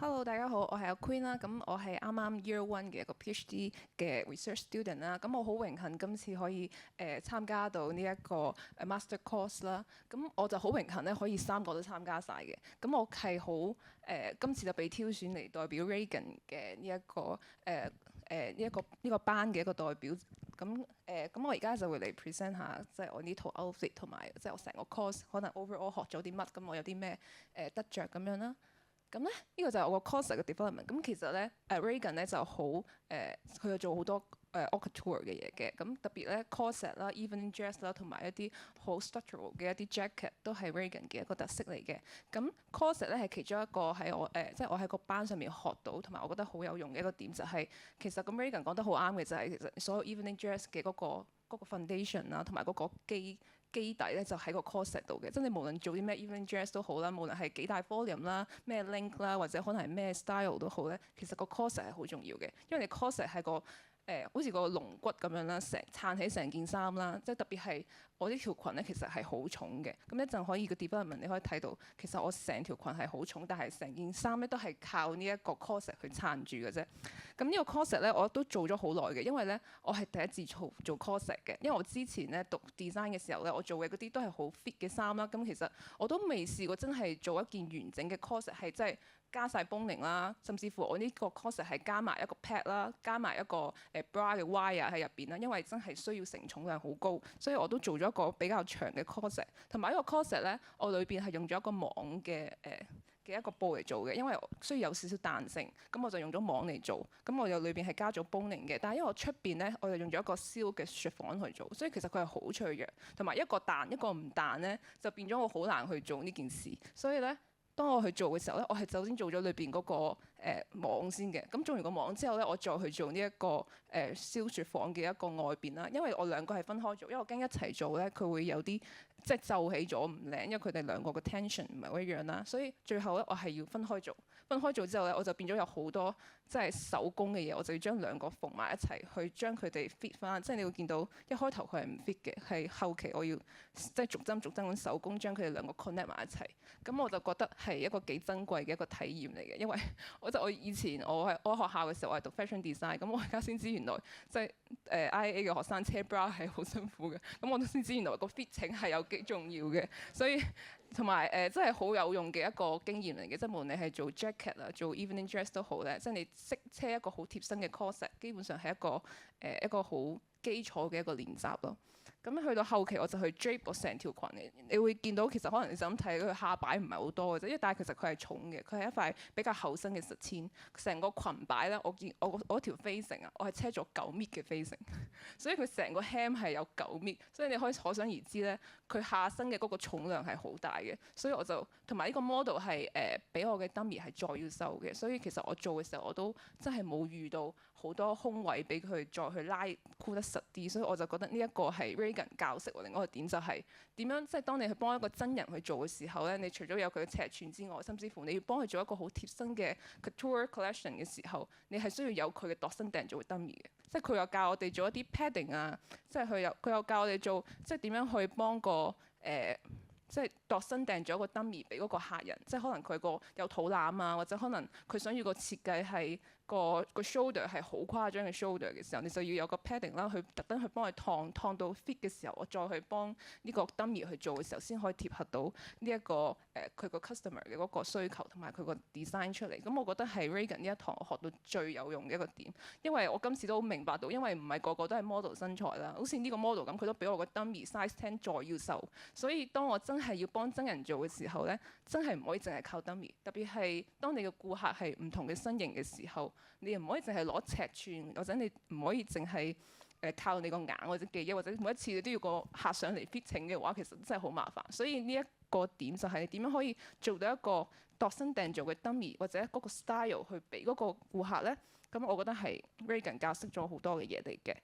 Hello， 大家好，我係阿 Queen 啦，咁我係啱啱 Year One 嘅一個 PhD 嘅 research student 啦，咁我好榮幸今次可以參加到呢一個master course 啦，咁我就好榮幸咧可以3個都參加晒嘅，咁我係好今次就被挑選嚟代表 Reagan 嘅呢個班嘅一個代表，咁我而家就會嚟 present 下即係我呢套 outfit 同埋即係我成個 course 可能 overall 學咗啲乜，咁我有啲咩得着咁樣啦。咁咧，呢個就係我個 course 嘅 development。咁其實咧，Reagan 咧就好佢有做好多haute couture 嘅嘢嘅。咁特別咧 corset 啦、evening dress 啦，同埋一啲好 structural 嘅一啲 jacket 都係 Reagan 嘅一個特色嚟嘅。咁 corset 咧係其中一個喺我即係我喺個班上面學到，同埋我覺得好有用嘅一個點就係、其實咁 Reagan 講得好啱嘅就係、其實所有 evening dress 嘅嗰個 foundation 啦，同埋嗰個基底咧就喺個 corset 度嘅，即係你無論做啲咩 evening dress 都好啦，無論係幾大 volume 啦、咩 length 啦，或者可能係咩 style 都好咧，其實個 corset 係好重要嘅，因為你 corset 係個好似個龍骨咁樣啦，撐起成件衫啦，即係特別係我呢條裙咧，其實係好重嘅。咁一陣可以個 development 你可以睇到，其實我成條裙係好重，但係成件衫咧都係靠呢一個 corset 去撐住嘅啫。咁呢個 corset 咧，我都做咗好耐嘅，因為咧我係第一次做 corset 嘅。因為我之前咧讀 design 嘅時候咧，我做嘅嗰啲都係好 fit 嘅衫啦。咁其實我都未試過真係做一件完整嘅 corset 係真係加晒 boning 啦，甚至乎我呢個 corset 係加埋一個 pad 啦，加埋一個bra 嘅 wire 喺入邊啦，因為真係需要承重量好高，所以我都做咗一個比較長嘅 corset。同埋呢個 corset 咧，我裏邊係用咗一個網嘅一個布嚟做嘅，因為需要有少少彈性，咁我就用咗網嚟做。咁我又裏邊係加咗 boning 嘅，但係因為我出邊咧，我又用咗一個 silk 嘅 chiffon 去做，所以其實佢係好脆弱，同埋一個彈一個唔彈咧，就變咗我好難去做呢件事。所以咧，當我去做嘅時候咧，我係首先做咗裏邊嗰個網先嘅。咁做完個網之後咧，我再去做呢一個silk chiffon嘅一個外邊啦。因為我兩個係分開做，因為我驚一齊做咧，佢會有啲即係皺起咗唔靚，因為佢哋兩個嘅 tension 唔係好一樣啦。所以最後咧，我係要分開做。分開做之後咧，我就變咗有好多即係手工嘅嘢，我就要將兩個縫埋一齊，去將佢哋 fit 翻。即係你會見到一開頭佢係唔 fit 嘅，係後期我要即係逐針逐針咁手工將佢哋兩個 connect 埋一齊。咁我就覺得係一個幾珍貴嘅一個體驗嚟嘅，因為我以前我學校嘅時候我係讀 fashion design，咁我而家先知原來即係IAA 嘅學生車 bra 係好辛苦嘅，咁我都先知原來個 fitting 係有幾重要嘅，所以同埋真係好有用嘅一個經驗嚟嘅，即係無論你係做 jacket 啊、做 evening dress 都好咧，即係你識車一個好貼身嘅 corset，基本上係一個好基礎嘅一個練習咯。咁去到後期我就去 drape 我成條裙嘅，你會見到其實可能你就咁睇佢下擺唔係好多嘅啫，因為但係其實佢係重嘅，佢係一塊比較厚身嘅實氈。成個裙擺咧，我見我條 facing 啊，我係車咗9米嘅 facing，所以佢成個 hem 係有9米，所以你可以可想而知咧，佢下身嘅嗰個重量係好大嘅，所以我就同埋呢個 model 係比我嘅 dummy 係再要瘦嘅，所以其實我做嘅時候我都真係冇遇到好多空位俾佢再去拉箍得實啲，所以我就覺得呢一個係 Reagan 教識我另外一個點，就係點樣即係當你去幫一個真人去做嘅時候咧，你除咗有佢嘅尺寸之外，甚至乎你要幫佢做一個好貼身嘅 couture collection 嘅時候，你係需要有佢嘅度身訂做嘅 dummy 嘅，即係佢又教我哋做一啲 padding 啊，即係佢又教我哋做即係點樣去幫個即係度身訂咗個 dummy 俾嗰個客人，即係可能佢個有肚腩啊，或者可能佢想要個設計係個 shoulder 係好誇張嘅 shoulder 嘅時候，你就要有個 padding 啦，去特登去幫佢燙到 fit 嘅時候，我再去幫呢個 dummy 去做嘅時候，先可以貼合到呢一個佢個 customer 嘅嗰個需求同埋佢個 design 出嚟。咁我覺得係 Reagan 呢一堂我學到最有用嘅一個點，因為我今次都明白到，因為唔係個個都係 model 身材啦，好似呢個 model 咁，佢都比我個 dummy size 10再要瘦，所以當我真係要幫真人做嘅時候咧，真係唔可以淨係靠 dummy， 特別係當你嘅顧客係唔同嘅身形嘅時候，你唔可以淨係攞尺寸，或者你唔可以淨係靠你個眼或者記憶，或者每一次你都要個客上嚟 fitting 嘅話，其實真係好麻煩。所以呢一個點就係你點樣可以做到一個度身訂做嘅 dummy 或者嗰個 style 去俾嗰個顧客咧？咁我覺得係 Reagan 教識咗好多嘅嘢嚟嘅。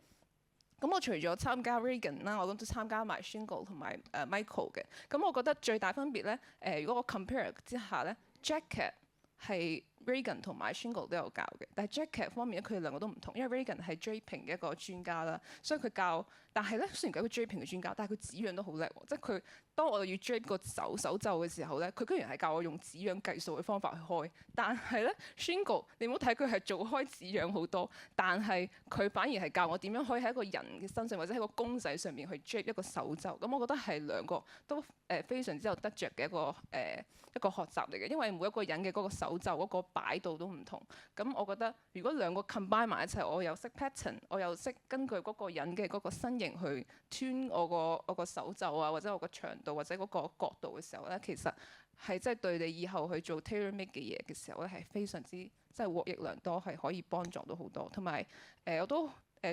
咁我除咗參加 Reagan 啦，我都參加埋 Shingle 同埋Michael 嘅。咁我覺得最大分別咧，如果我 compare 之下咧 ，jacket 係 Reagan 同埋 Shingle 都有教嘅，但係 jacket 方面咧，佢哋兩個都唔同，因為 Reagan 係 draping 嘅一個專家啦，所以佢教。但係咧，雖然佢係一個 draping 嘅專家，但係佢紙樣都好叻喎，即係佢當我要 drape 個手袖嘅時候咧，佢居然係教我用紙樣計數嘅方法去開。但係咧 Shingle 你唔好睇佢係做開紙樣好多，但係佢反而係教我點樣可以喺一個人嘅身上或者喺個公仔上面去 drape 一個手袖。咁我覺得係兩個都非常之有得着嘅一個學習嚟嘅，因為每一個人嘅嗰個手袖嗰個擺度都唔同。咁我覺得如果兩個 combine 埋一齊，我又識 pattern， 我又識根據嗰個人嘅嗰個身形去 tune 我個手袖啊，或者我個長度或者嗰個角度嘅時候咧，其實係即係對你以後去做 tailor make 嘅嘢嘅時候咧，係非常之即係獲益良多，係可以幫助到好多。同埋我都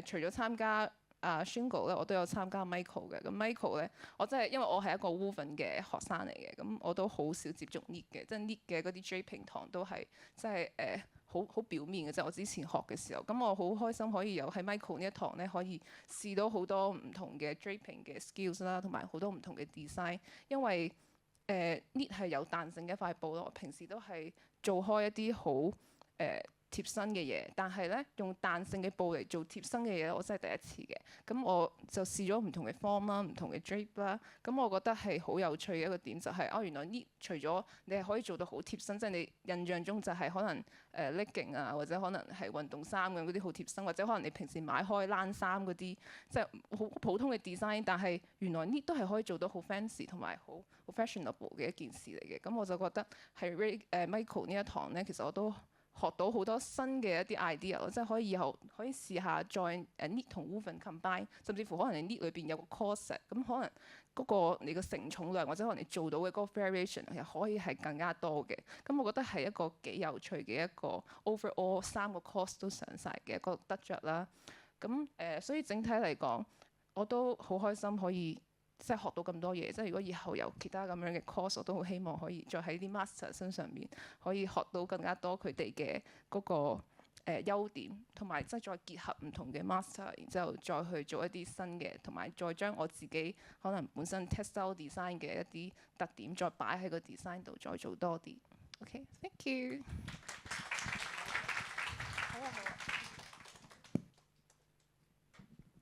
除咗參加Shingle 咧，我都有參加 Michael 嘅。咁 Michael 咧，我真係因為我係一個 woven 嘅學生嚟嘅，咁我都好少接觸 knit 嘅，即係 knit 嘅嗰啲 draping 堂都係即係好表面嘅啫。我之前學嘅時候，咁我好開心可以有喺 Michael 呢一堂咧，可以試到好多唔同嘅 draping 嘅 skills 啦，同埋好多唔同嘅 design。因為knit 係有彈性嘅一塊布咯，我平時都係做開一啲好貼身嘅嘢，但係咧用彈性嘅布嚟做貼身嘅嘢，我真係第一次嘅。咁我就試咗唔同嘅 form 啦，唔同嘅 drape 啦。咁我覺得係好有趣嘅一個點就係、原來呢除咗你係可以做到好貼身，即係你印象中就係可能legging 啊，或者可能係運動衫咁嗰啲好貼身，或者可能你平時買開冷衫嗰啲，即係好普通嘅 design， 但係原來呢都係可以做到好 fancy 同埋好 fashionable 嘅一件事嚟嘅。咁我就覺得係Michael 呢一堂咧，其實我都學到好多新嘅一啲 idea 即係可以以後可以試下再knit 同 woven combine， 甚至乎可能你 knit 裏邊有個 corset， 咁可能嗰個你個承重量或者可能你做到嘅嗰個 variation 又可以係更加多嘅。咁我覺得係一個幾有趣嘅一個 overall 3個 course 都上晒嘅一個得着啦。咁所以整體嚟講，我都好開心可以即係學到咁多嘢，即係如果以後有其他咁樣嘅 course， 我都好希望可以再喺啲 master 身上面可以學到更加多佢哋嘅嗰個優點，同埋即係再結合唔同嘅 master， 然之後再去做一啲新嘅，同埋再將我自己可能本身 textile design 嘅一啲特點再擺喺個 design 度，再做多啲。OK，thank you。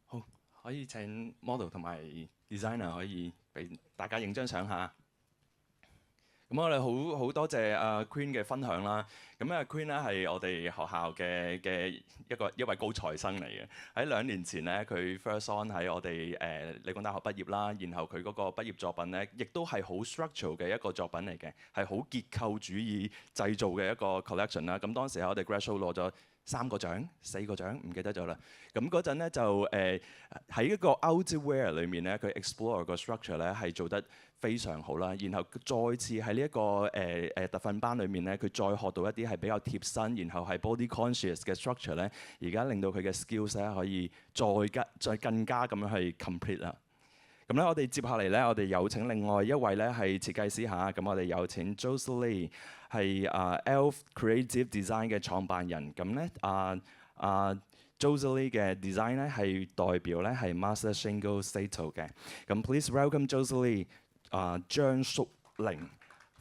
好，可以請 model 同埋 designer 可以俾大家影張相下。咁我哋好多謝阿 Queen 嘅分享啦。咁啊 Queen 咧係我哋學校嘅一位高材生嚟嘅。喺2年前咧，佢 first on 喺我哋理工大學畢業啦。然後佢嗰個畢業作品咧，亦都係好 structural 嘅一個作品嚟嘅，係好結構主義製造嘅一個 collection 啦。咁當時喺我哋 grad show 攞咗3個獎、4個獎，唔記得咗啦。咁嗰陣咧就喺一個 outerwear 裏面咧，佢 explore 個 structure 咧係做得非常好啦。然後再次喺呢一個特訓班裏面咧，佢再學到一啲係比較貼身，然後係 body conscious 嘅 structure 咧，而家令到佢嘅 skills 咧可以再更加咁樣去 complete 啦。咁咧，我哋接下嚟咧，我哋有請另外一位咧係設計師嚇。咁我哋有請 Josephine 係Elf Creative Design 嘅創辦人。咁咧Josephine 嘅 design 咧係代表咧係 Master Shingo Sato 嘅。咁 please welcome Josephine 張淑玲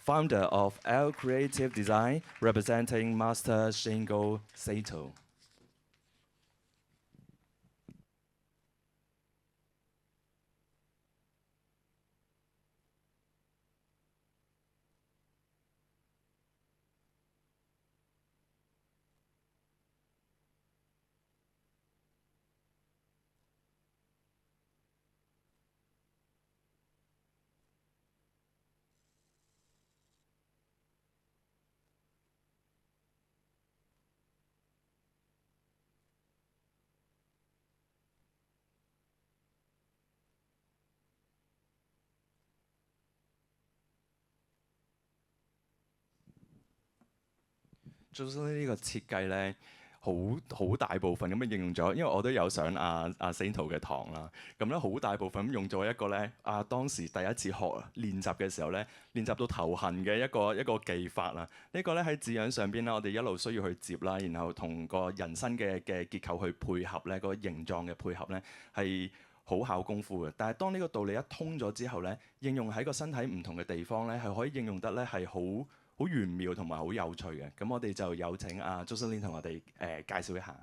，founder of Elf Creative Design representing Master Shingo Sato。Josephine 呢個設計咧，好大部分咁樣應用咗，因為我都有上阿 Sato 嘅堂啦。咁咧好大部分咁用咗一個咧，當時第一次學練習嘅時候咧，練習到頭痕嘅一個技法啦。呢個咧喺字樣上邊咧，我哋一路需要去接啦，然後同個人身嘅結構去配合咧，個形狀嘅配合咧係好考功夫嘅。但係當呢個道理一通咗之後咧，應用喺個身體唔同嘅地方咧，係可以應用得咧係好玄妙同埋好有趣嘅。咁我哋就有請阿 Josephine 同我哋介紹一下。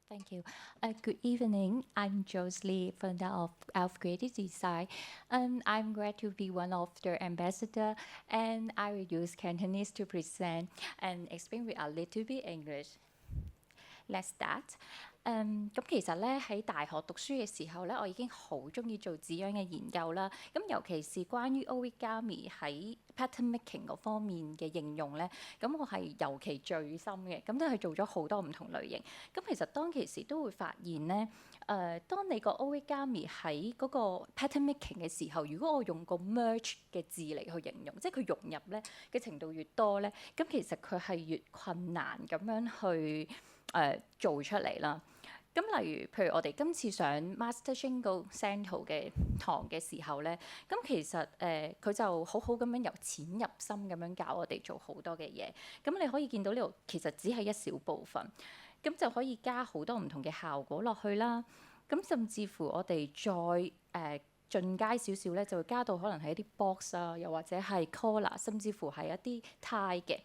Thank you. Good evening. I'm Josephine, founder of Elf Creative Design. I'm glad to be one of the ambassador, and I will use Cantonese to present and explain with a little bit English. Let's start. 咁其實咧喺大學讀書嘅時候咧，我已經好中意做紙樣嘅研究啦。咁尤其是關於 origami 喺 pattern making 嗰方面嘅應用咧，咁我係尤其最深嘅。咁都係做咗好多唔同類型。咁其實當其時都會發現咧，當你個 origami 喺嗰個 pattern making 嘅時候，如果我用個 merge 嘅字嚟去形容，即係佢融入咧嘅程度越多咧，咁其實佢係越困難咁樣去做出嚟啦。咁例如，譬如我哋今次上 Master Shingo Sato 嘅堂嘅時候咧，咁其實佢就好好咁樣由淺入深咁樣教我哋做好多嘅嘢。咁你可以見到呢度其實只係一小部分，咁就可以加好多唔同嘅效果落去啦。咁甚至乎我哋再進階少少咧，就會加到可能係一啲 box 啊，又或者係 collar，甚至乎係一啲 tie 嘅。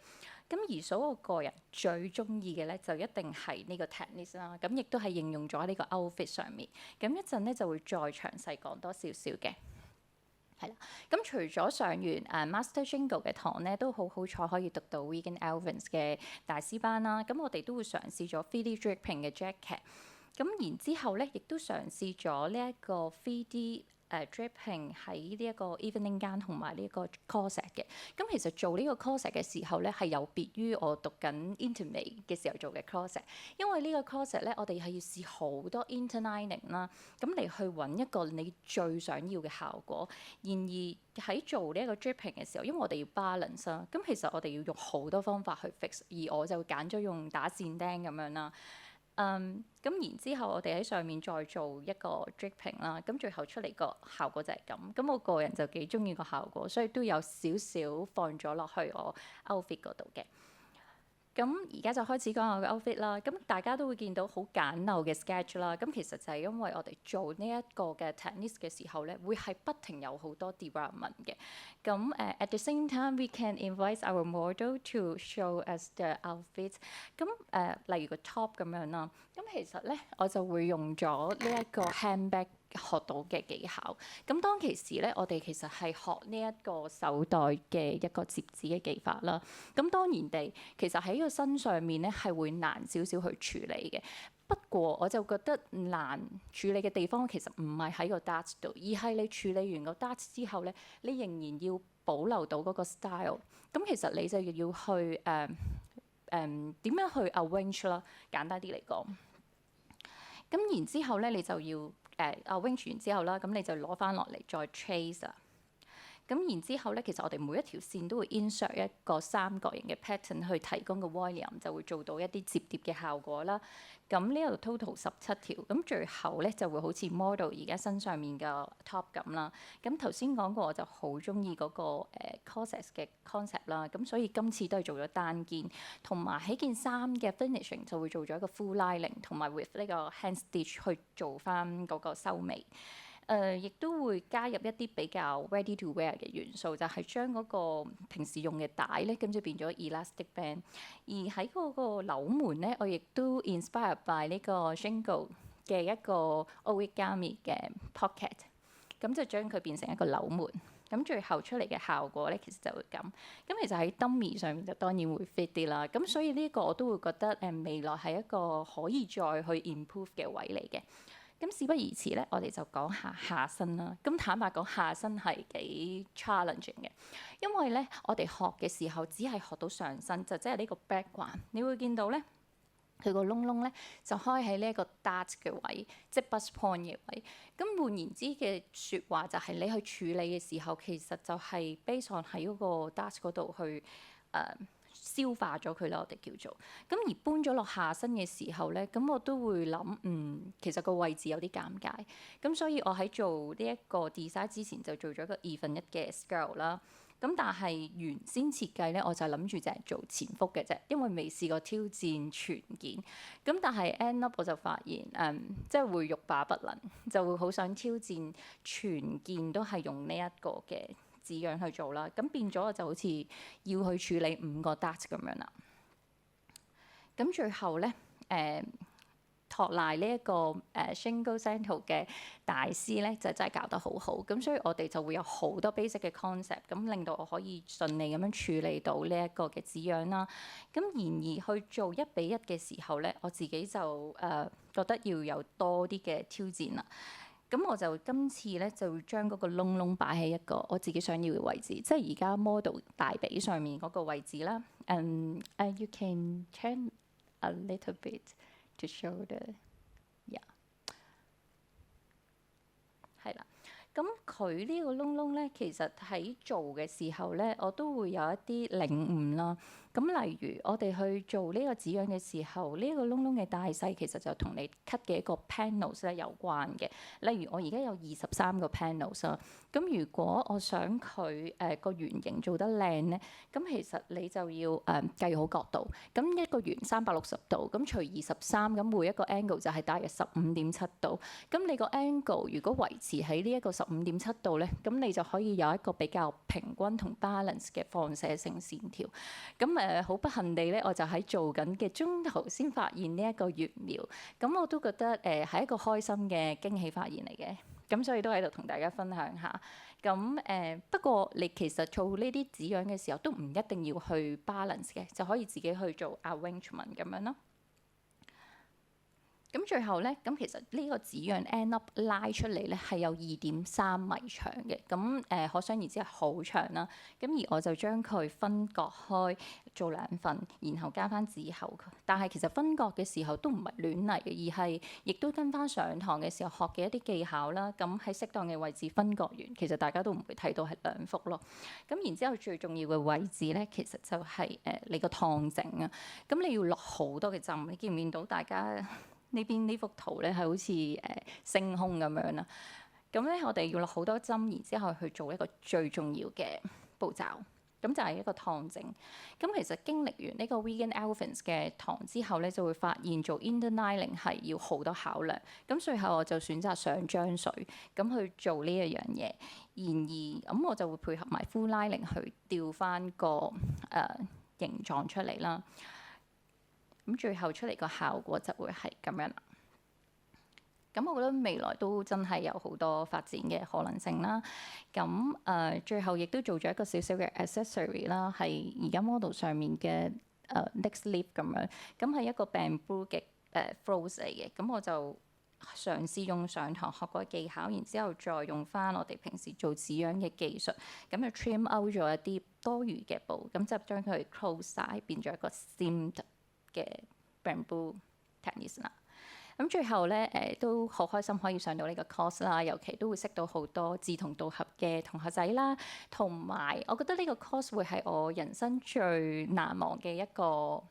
咁而所有個人最中意嘅咧，就一定係呢個 technique 啦。咁亦都係應用咗喺呢個 outfit 上面。咁一陣咧就會再詳細講多少少嘅。係啦，咁除咗上完Master Shingo 嘅堂咧，都好彩可以讀到 Regan Elvins 嘅大師班啦。咁我哋都會嘗試咗 3D draping 嘅 jacket。咁然之後咧，亦都嘗試咗呢一個 3D draping 喺呢一個 evening gown 同埋呢一個 corset 嘅。咁其實做呢個 corset 嘅時候咧，係有別於我讀緊 Intermate 嘅時候做嘅 corset，因為呢個 corset 咧，我哋係要試好多 interlining 啦，咁嚟去揾一個你最想要嘅效果。然而喺做呢一個 draping 嘅時候，因為我哋要 balance 啦，咁其實我哋要用好多方法去 fix， 而我就揀咗用打線釘咁樣啦。咁然之後，我哋喺上面再做一個 draping 啦，咁最後出嚟個效果就係咁。咁我個人就幾中意個效果，所以都有少少放咗落去我 outfit 嗰度嘅。咁而家就開始講我嘅 outfit 啦。咁大家都會見到好簡陋嘅 sketch 啦。咁其實就係因為我哋做呢一個嘅 technique 嘅時候咧，會係不停有好多 development 嘅。咁at the same time we can invite our model to show us the outfit。咁例如個 top 咁樣啦。咁其實咧我就會用咗呢一個 handbag 學到嘅技巧。咁當其時咧，我哋其實係學呢一個手袋嘅一個摺紙嘅技法啦。咁當然地，其實喺個身上面咧係會難少少去處理嘅。不過我就覺得難處理嘅地方其實唔係喺個 darts 度，而係你處理完個 darts 之後咧，你仍然要保留到嗰個 style。咁其實你就要去點樣去 arrange 啦。簡單啲嚟講，咁然之後咧，你就要arrange 完之後啦，咁你就攞翻落嚟再 trace 啊。咁然之後咧，其實我哋每一條線都會 insert 一個三角形嘅 pattern 去提供個 volume， 就會做到一啲摺疊嘅效果啦。咁呢度 total 17條，咁最後咧就會好似 model 而家身上面嘅 top 咁啦。咁頭先講過，我就好中意嗰個corset 嘅 concept 啦。咁所以今次都係做咗單肩，同埋喺件衫嘅 finishing 就會做咗一個 full lining，同埋 with 呢個 hand stitch 去做翻嗰個收尾。亦都會加入一啲比較 ready to wear 嘅元素，就係將嗰個平時用嘅帶咧，咁就變咗 elastic band。而喺嗰個紐門咧，我亦都 inspired by 呢個 Shingo 嘅一個 origami 嘅 pocket， 咁就將佢變成一個紐門。咁最後出嚟嘅效果咧，其實就會咁。咁其實喺 dummy 上面就當然會 fit 啲啦。咁所以呢個我都會覺得未來係一個可以再去 improve 嘅位嚟嘅。咁事不宜遲咧，我哋就講下身啦。咁坦白講，下身係幾 challenging 嘅，因為咧我哋學嘅時候只係學到上身，就即係呢個 background。你會見到咧，佢個窿窿咧就開喺呢一個 dart 嘅位，即係 bust point 嘅位。咁換言之嘅説話就係你去處理嘅時候，其實就係 base on 喺嗰個 dart 嗰度去消化咗佢啦，我哋叫做。咁而搬咗落下身嘅時候咧，咁我都會諗，其實個位置有啲尷尬。咁所以我喺做呢一個 design 之前就做咗一個2分1嘅 scale 啦。咁但係原先設計咧，我就諗住就係做前腹嘅啫，因為未試過挑戰全件。咁但係 end up 我就發現，即係會欲罷不能，就會好想挑戰全件都係用呢一個嘅紙樣去做啦。咁變咗就好似要去處理5個 dart 咁樣啦。咁最後咧，托賴呢一個Shingo Santo 嘅大師咧，就真係搞得好好。咁所以我哋就會有好多 basic 嘅 concept，咁令到我可以順利咁樣處理到呢一個嘅紙樣啦。咁然而去做1比1嘅時候咧，我自己就覺得要有多啲嘅挑戰啦。咁我就今次咧就會將嗰個窿窿擺喺一個我自己想要嘅位置，即係而家 model 大髀上面嗰個位置啦。You can turn a little bit to show the yeah 係啦。咁佢呢個窿窿咧，其實喺做嘅時候咧，我都會有一啲領悟啦。咁例如我哋去做呢個紙樣嘅時候，呢個窿窿嘅大細其實就同你 cut 嘅一個 panels 咧有關嘅。例如我而家有23個 panels 啦，咁如果我想佢個圓形做得靚咧，咁其實你就要計好角度。咁一個圓360度，咁除23，咁每一個 angle 就係大約15.7度。咁你個 angle 如果維持喺呢一個15 65.7度咧，咁你就可以有一個比較平均同 balance 嘅放射性線條。咁好不幸地咧，我就喺做緊嘅中途先發現呢一個月苗，咁我都覺得係一個開心嘅驚喜發現嚟嘅。咁所以都喺度同大家分享下。咁不過你其實做呢啲紙樣嘅時候，都唔一定要去 balance 嘅，就可以自己去做 arrangement 咁樣咯。咁最後咧，咁其實呢個紙樣 end up 拉出嚟咧係有2.3米長嘅，咁可想而知係好長啦。咁而我就將佢分割開做2份，然後加翻紙厚。但係其實分割嘅時候都唔係亂嚟嘅，而係亦都跟翻上堂嘅時候學嘅一啲技巧啦。咁喺適當嘅位置分割完，其實大家都唔會睇到係2幅咯。咁然之後最重要嘅位置咧，其實就係你個燙整啊。咁你要落好多嘅針，你見唔見到大家？呢邊呢幅圖咧係好似星空咁樣啦，咁咧我哋要落好多針，然之後去做一個最重要嘅步驟，咁就係一個燙整。咁其實經歷完呢個 Vegan Elephants 嘅堂之後咧，就會發現做 interlining 係要好多考量，咁最後我就選擇上漿水咁去做呢一樣嘢。然而咁我就會配合埋 full lining 去調翻個形狀出嚟啦。咁最後出嚟個效果就會係咁樣啦。咁我覺得未來都真係有好多發展嘅可能性啦。咁最後亦都做咗一個少少嘅 accessory 啦，係而家 model 上面嘅neck sleeve 咁樣。咁係一個 bamboo 嘅floss 嚟嘅。咁我就嘗試用上堂學過嘅技巧，然之後再用翻我哋平時做紙樣嘅技術，咁就 trim out 咗一啲多餘嘅布，咁就將佢 close 晒，變咗一個 seamed嘅 bamboo technique 啦。咁最後咧都好開心可以上到呢個 course 啦，尤其都會識到好多志同道合嘅同學仔啦，同埋我覺得呢個 course 會係我人生最難忘嘅一個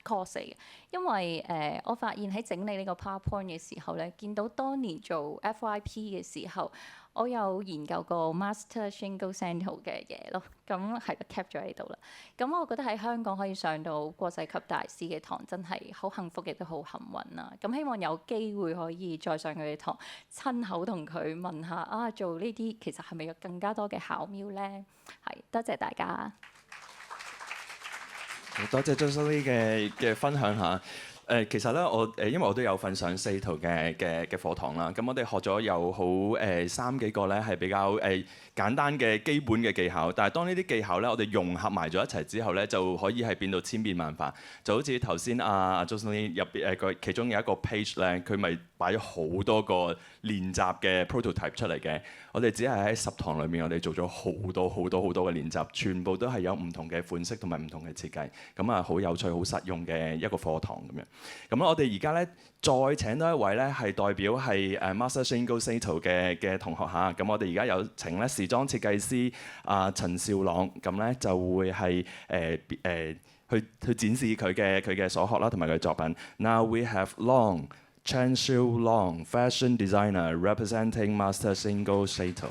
course 嚟嘅，因為我發現喺整理呢個 PowerPoint 嘅時候咧，見到當年做 FYP 嘅時候，我有研究過 Master Shingo Sento 嘅嘢咯，咁係 cap 咗喺度啦。咁我覺得喺香港可以上到國際級大師嘅堂，真係好幸福，亦都好幸運啦。咁希望有機會可以再上佢嘅堂，親口同佢問下啊，做呢啲其實係咪有更加多嘅巧妙咧？係，多謝大家。多謝 Josephine 嘅分享嚇。其實咧，因為我都有份上Sato嘅課堂啦，咁我哋學咗有好3幾個咧係比較簡單嘅基本嘅技巧，但係當呢啲技巧咧，我哋融合埋咗一齊之後咧，就可以係變到千變萬化。就好似頭先阿 Josephine 入邊其中有一個 page 咧，佢咪擺咗好多個練習嘅 prototype 出嚟嘅。我哋只係喺10堂裏面，我哋做咗好多嘅練習，全部都係有唔同嘅款式同埋唔同嘅設計，咁啊好有趣、好實用嘅一個課堂咁樣。咁我哋而家咧再請多一位咧係代表係Master Shingo Sato 嘅同學嚇。咁我哋而家有請咧時裝設計師陳少朗，咁咧就會係去展示佢嘅所學啦，同埋佢嘅作品。Now we have Chen Siu Long, fashion designer representing Master Shingo Sato.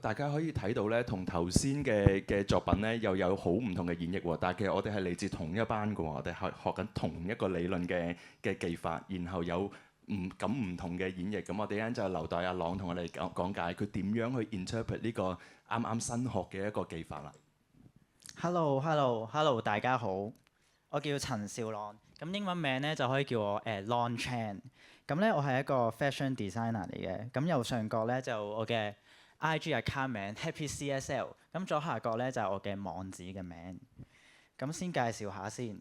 大家可以睇到咧，同頭先嘅作品咧又有好唔同嘅演繹喎。但係其實我哋係嚟自同一班嘅喎，我哋學緊同一個理論嘅技法，然後有唔同嘅演繹。咁我哋一陣就留待阿朗同我哋講解佢點樣去 interpret 呢個啱新學嘅一個技法啦。Hello，大家好，我叫陳少朗，咁英文名咧就可以叫我Long Chan。咁咧我係一個 fashion designer 嚟嘅，咁右上角咧就我嘅IG account 名 Happy CSL， 咁左下角咧就係我嘅網址嘅名。咁先介紹下先，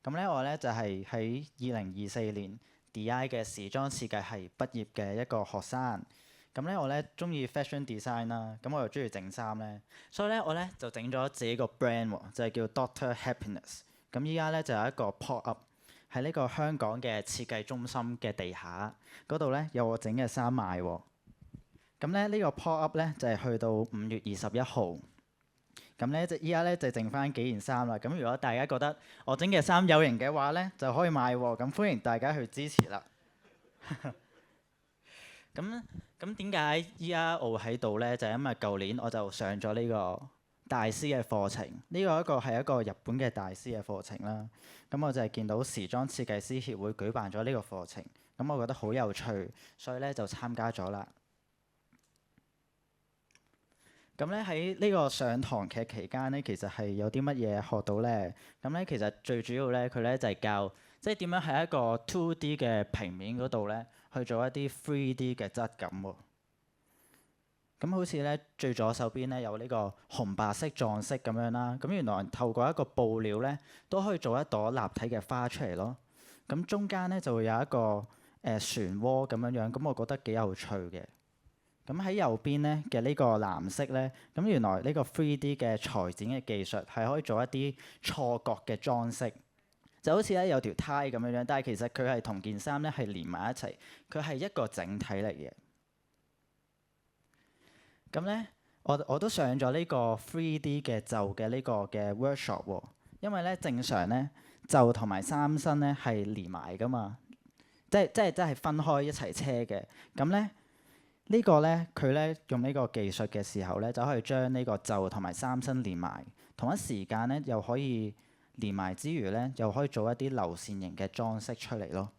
咁咧我咧就係喺2024年 DI 嘅時裝設計系畢業嘅一個學生。咁咧我咧中意 fashion design 啦，咁我又中意整衫咧，所以咧我咧就整咗自己個 brand 喎，就係叫 Doctor Happiness。咁依家咧就有一個 pop up 喺呢個香港嘅設計中心嘅地下嗰度咧，有我整嘅衫賣喎。咁咧呢個 pop up 咧就係去到5月21號。咁咧就依家咧就剩翻幾件衫啦。咁如果大家覺得我整嘅衫有型嘅話咧，就可以買喎。咁歡迎大家去支持啦。咁點解依家我喺度咧？就係因為舊年我就上咗呢個大師嘅課程，呢個係一個日本嘅大師嘅課程啦。咁我就係見到時裝設計師協會舉辦咗呢個課程，咁我覺得好有趣，所以咧就參加咗啦。咁咧喺呢個上堂嘅期間咧，其實係有啲乜嘢學到咧？咁咧其實最主要咧，佢咧就係教即係點樣喺一個 2D 嘅平面嗰度咧，去做一啲 3D 嘅質感喎。咁好似咧最左手邊咧有呢個紅白色撞色咁樣啦。咁原來透過一個布料咧，都可以做一朵立體嘅花出嚟咯。咁中間咧就會有一個漩渦咁樣樣，咁我覺得幾有趣嘅。咁喺右邊咧嘅呢個藍色咧，咁原來呢個 3D 嘅裁剪嘅技術係可以做一啲錯角嘅裝飾，就好似咧有條呔咁樣樣，但係其實佢係同件衫咧係連埋一齊，佢係一個整體嚟嘅。咁咧，我都上咗呢個 3D 嘅袖嘅呢個嘅 workshop 喎，因為咧正常咧袖同埋衫身咧係連埋噶嘛，即係分開一齊車嘅。咁咧呢個咧佢咧用呢個技術嘅時候咧，就可以將呢個袖同埋衫身連埋，同一時間咧又可以連埋之餘咧，又可以做一啲流線型嘅裝飾出嚟咯。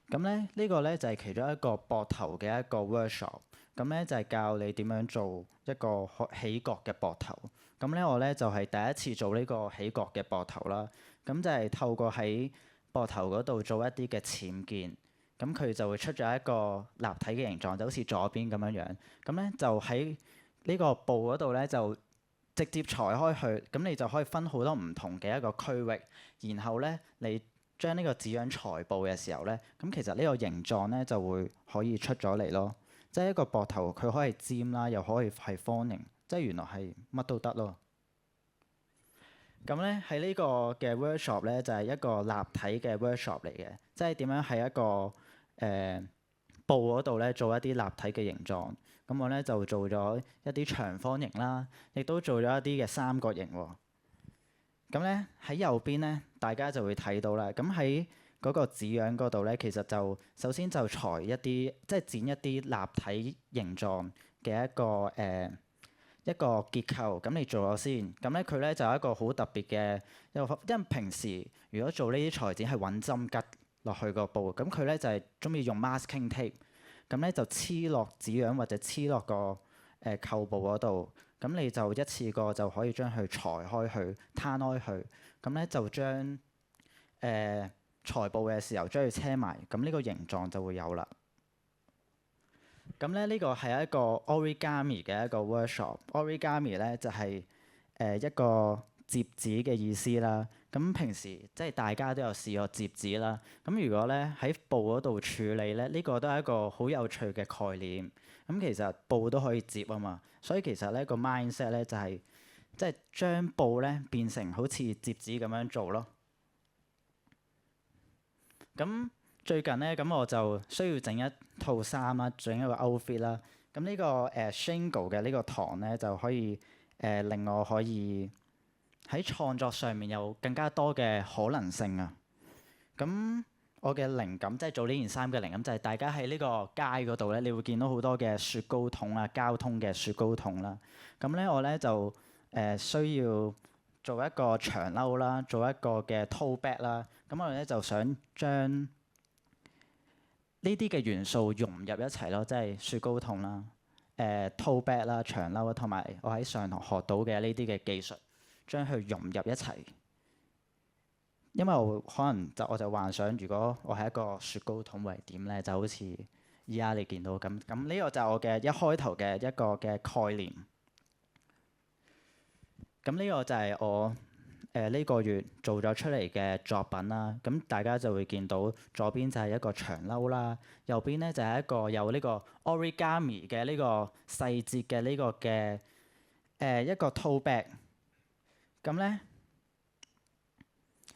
咁咧呢個咧就係其中一個膊頭嘅一個 workshop， 咁咧就係教你點樣做一個起角嘅膊頭。咁咧我咧就係第一次做呢個起角嘅膊頭啦。咁就係透過喺膊頭嗰度做一啲嘅僭建，咁佢就會出咗一個立體嘅形狀，就好似左邊咁樣樣。咁咧就喺呢個布嗰度咧就直接裁開去，咁你就可以分好多唔同嘅一個區域，然後咧你將呢個紙樣裁布嘅時候咧，咁其實呢個形狀咧就會可以出咗嚟咯。即係一個膊頭，佢可以尖啦，又可以係方形，即係原來係乜都得咯。咁咧喺呢個嘅 workshop 咧就係一個立體嘅 workshop 嚟嘅，即係點樣喺一個布嗰度咧做一啲立體嘅形狀。咁我咧就做咗一啲長方形啦，亦都做咗一啲嘅三角形喎。咁咧喺右邊咧，大家就會睇到啦。咁喺嗰個紙樣嗰度咧，其實就首先就裁一啲，即係剪一啲立體形狀嘅一個結構。咁你做咗先，咁咧佢咧就有一個好特別嘅，因為平時如果做呢啲裁剪係揾針吉落去個布，咁佢咧就係中意用 masking tape，咁咧就黐落紙樣或者黐落個扣布嗰度。咁你就一次過就可以將佢裁開去、攤開去，咁咧就將裁布嘅時候將佢車埋，咁呢個形狀就會有啦。咁咧呢個係一個 origami 嘅一個 workshop。origami 咧就係一個摺紙嘅意思啦。咁平時即係大家都有試過摺紙啦。咁如果咧喺布嗰度處理咧，呢個都係一個好有趣嘅概念。咁其實布都可以摺啊嘛，所以其實咧個 mindset 咧就係即係將布咧變成好似摺紙咁樣做咯。咁最近咧，咁我就需要整一套衫啦，整一個 outfit 啦。咁呢個Shingo 嘅呢個堂咧，就可以令我可以喺創作上面有更加多嘅可能性啊。咁我嘅靈感，即係做呢件衫嘅靈感，就係大家喺呢個街嗰度咧，你會見到好多嘅雪糕筒啊，交通嘅雪糕筒啦。咁咧，我咧就需要做一個長褸啦，做一個嘅 tote bag 啦。咁我哋咧就想將呢啲嘅元素融入一齊咯，即係雪糕筒啦、tote bag 啦、長褸啦，同埋我喺上堂學到嘅呢啲嘅技術，將佢融入一齊。因為我就幻想，如果我係一個雪糕筒會係點咧，就好似依家你見到咁。咁呢個就係我嘅一開頭嘅一個嘅概念。咁呢個就係我呢個月做咗出嚟嘅作品啦。咁大家就會見到左邊就係一個長褸啦，右邊咧就係一個有呢個 origami 嘅呢個細節嘅呢個嘅一個 tote bag。咁咧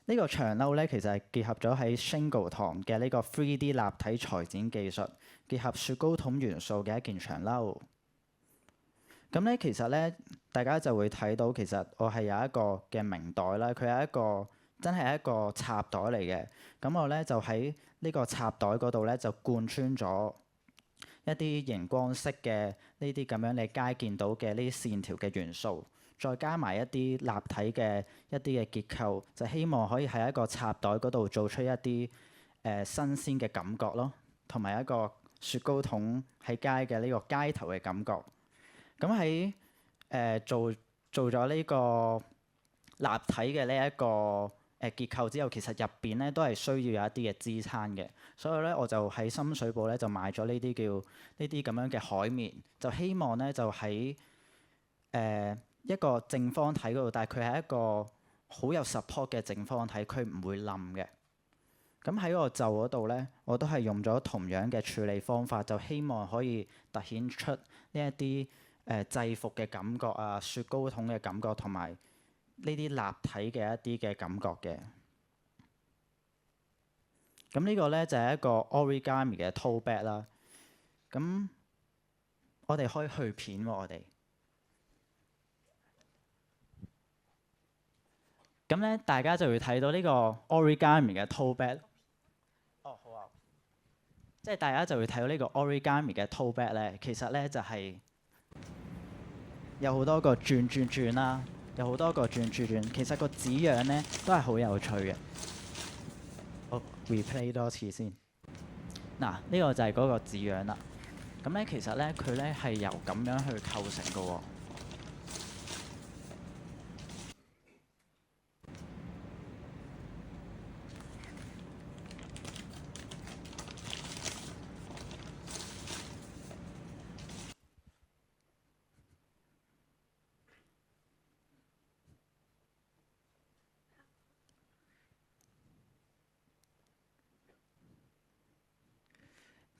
呢個長褸咧其實係結合咗喺 Shingo 堂嘅呢個 3D 立體裁剪技術，結合雪糕筒元素嘅一件長褸。咁咧其實咧大家就會睇到，其實我係有一個嘅明袋啦，佢係一個真係一個插袋嚟嘅。咁我咧就喺呢個插袋嗰度咧就貫穿咗一啲熒光色嘅呢啲咁樣你街見到嘅呢啲線條嘅元素，再加埋一啲立體嘅一啲嘅結構，就希望可以喺一個插袋嗰度做出一啲新鮮嘅感覺咯，同埋一個雪糕筒喺街嘅呢個街頭嘅感覺。咁喺做咗呢個立體嘅呢一個結構之後，其實入邊咧都係需要有一啲嘅支撐嘅，所以咧我就喺深水埗咧就買咗呢啲叫呢啲咁樣嘅海綿，就希望咧就喺一個正方體嗰度，但係佢係一個好有 support 嘅正方體，佢唔會冧嘅。咁喺個袖嗰度咧，我都係用咗同樣嘅處理方法，就希望可以突顯出呢一啲制服嘅感覺啊、雪糕筒嘅感覺同埋呢啲立體嘅一啲嘅感覺嘅。咁呢個咧就係一個 origami 嘅 tote bag 啦。咁我哋可以去片喎，我哋。咁咧，大家就會睇到呢個 origami 嘅 tote bag。哦，好啊。即係大家就會睇到呢個 origami 嘅 tote bag 咧，其實咧就係有好多個轉啦，有好多個轉。其實個紙樣咧都係好有趣嘅。好 replay 多次先。嗱，呢個就係嗰個紙樣啦。咁咧，其實咧佢咧係由咁樣去構成嘅喎。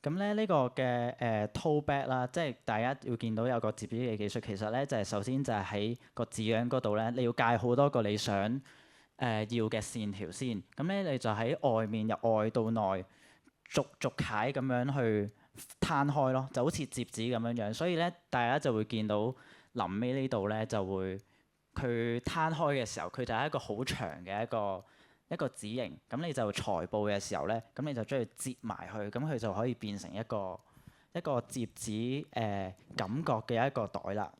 咁咧呢個嘅tote bag 啦，即係大家要見到有個摺紙嘅技術，其實咧就係首先就係喺個紙樣嗰度咧，你要界好多個你想要嘅線條先。咁咧你就喺外面由外到內逐楷咁樣去攤開咯，就好似摺紙咁樣樣。所以咧大家就會見到臨尾呢度咧就會佢攤開嘅時候，佢就係一個好長嘅一個紙型，咁你就裁布嘅時候咧，咁你就將佢摺埋去，咁佢就可以變成一個摺紙感覺嘅一個袋啦。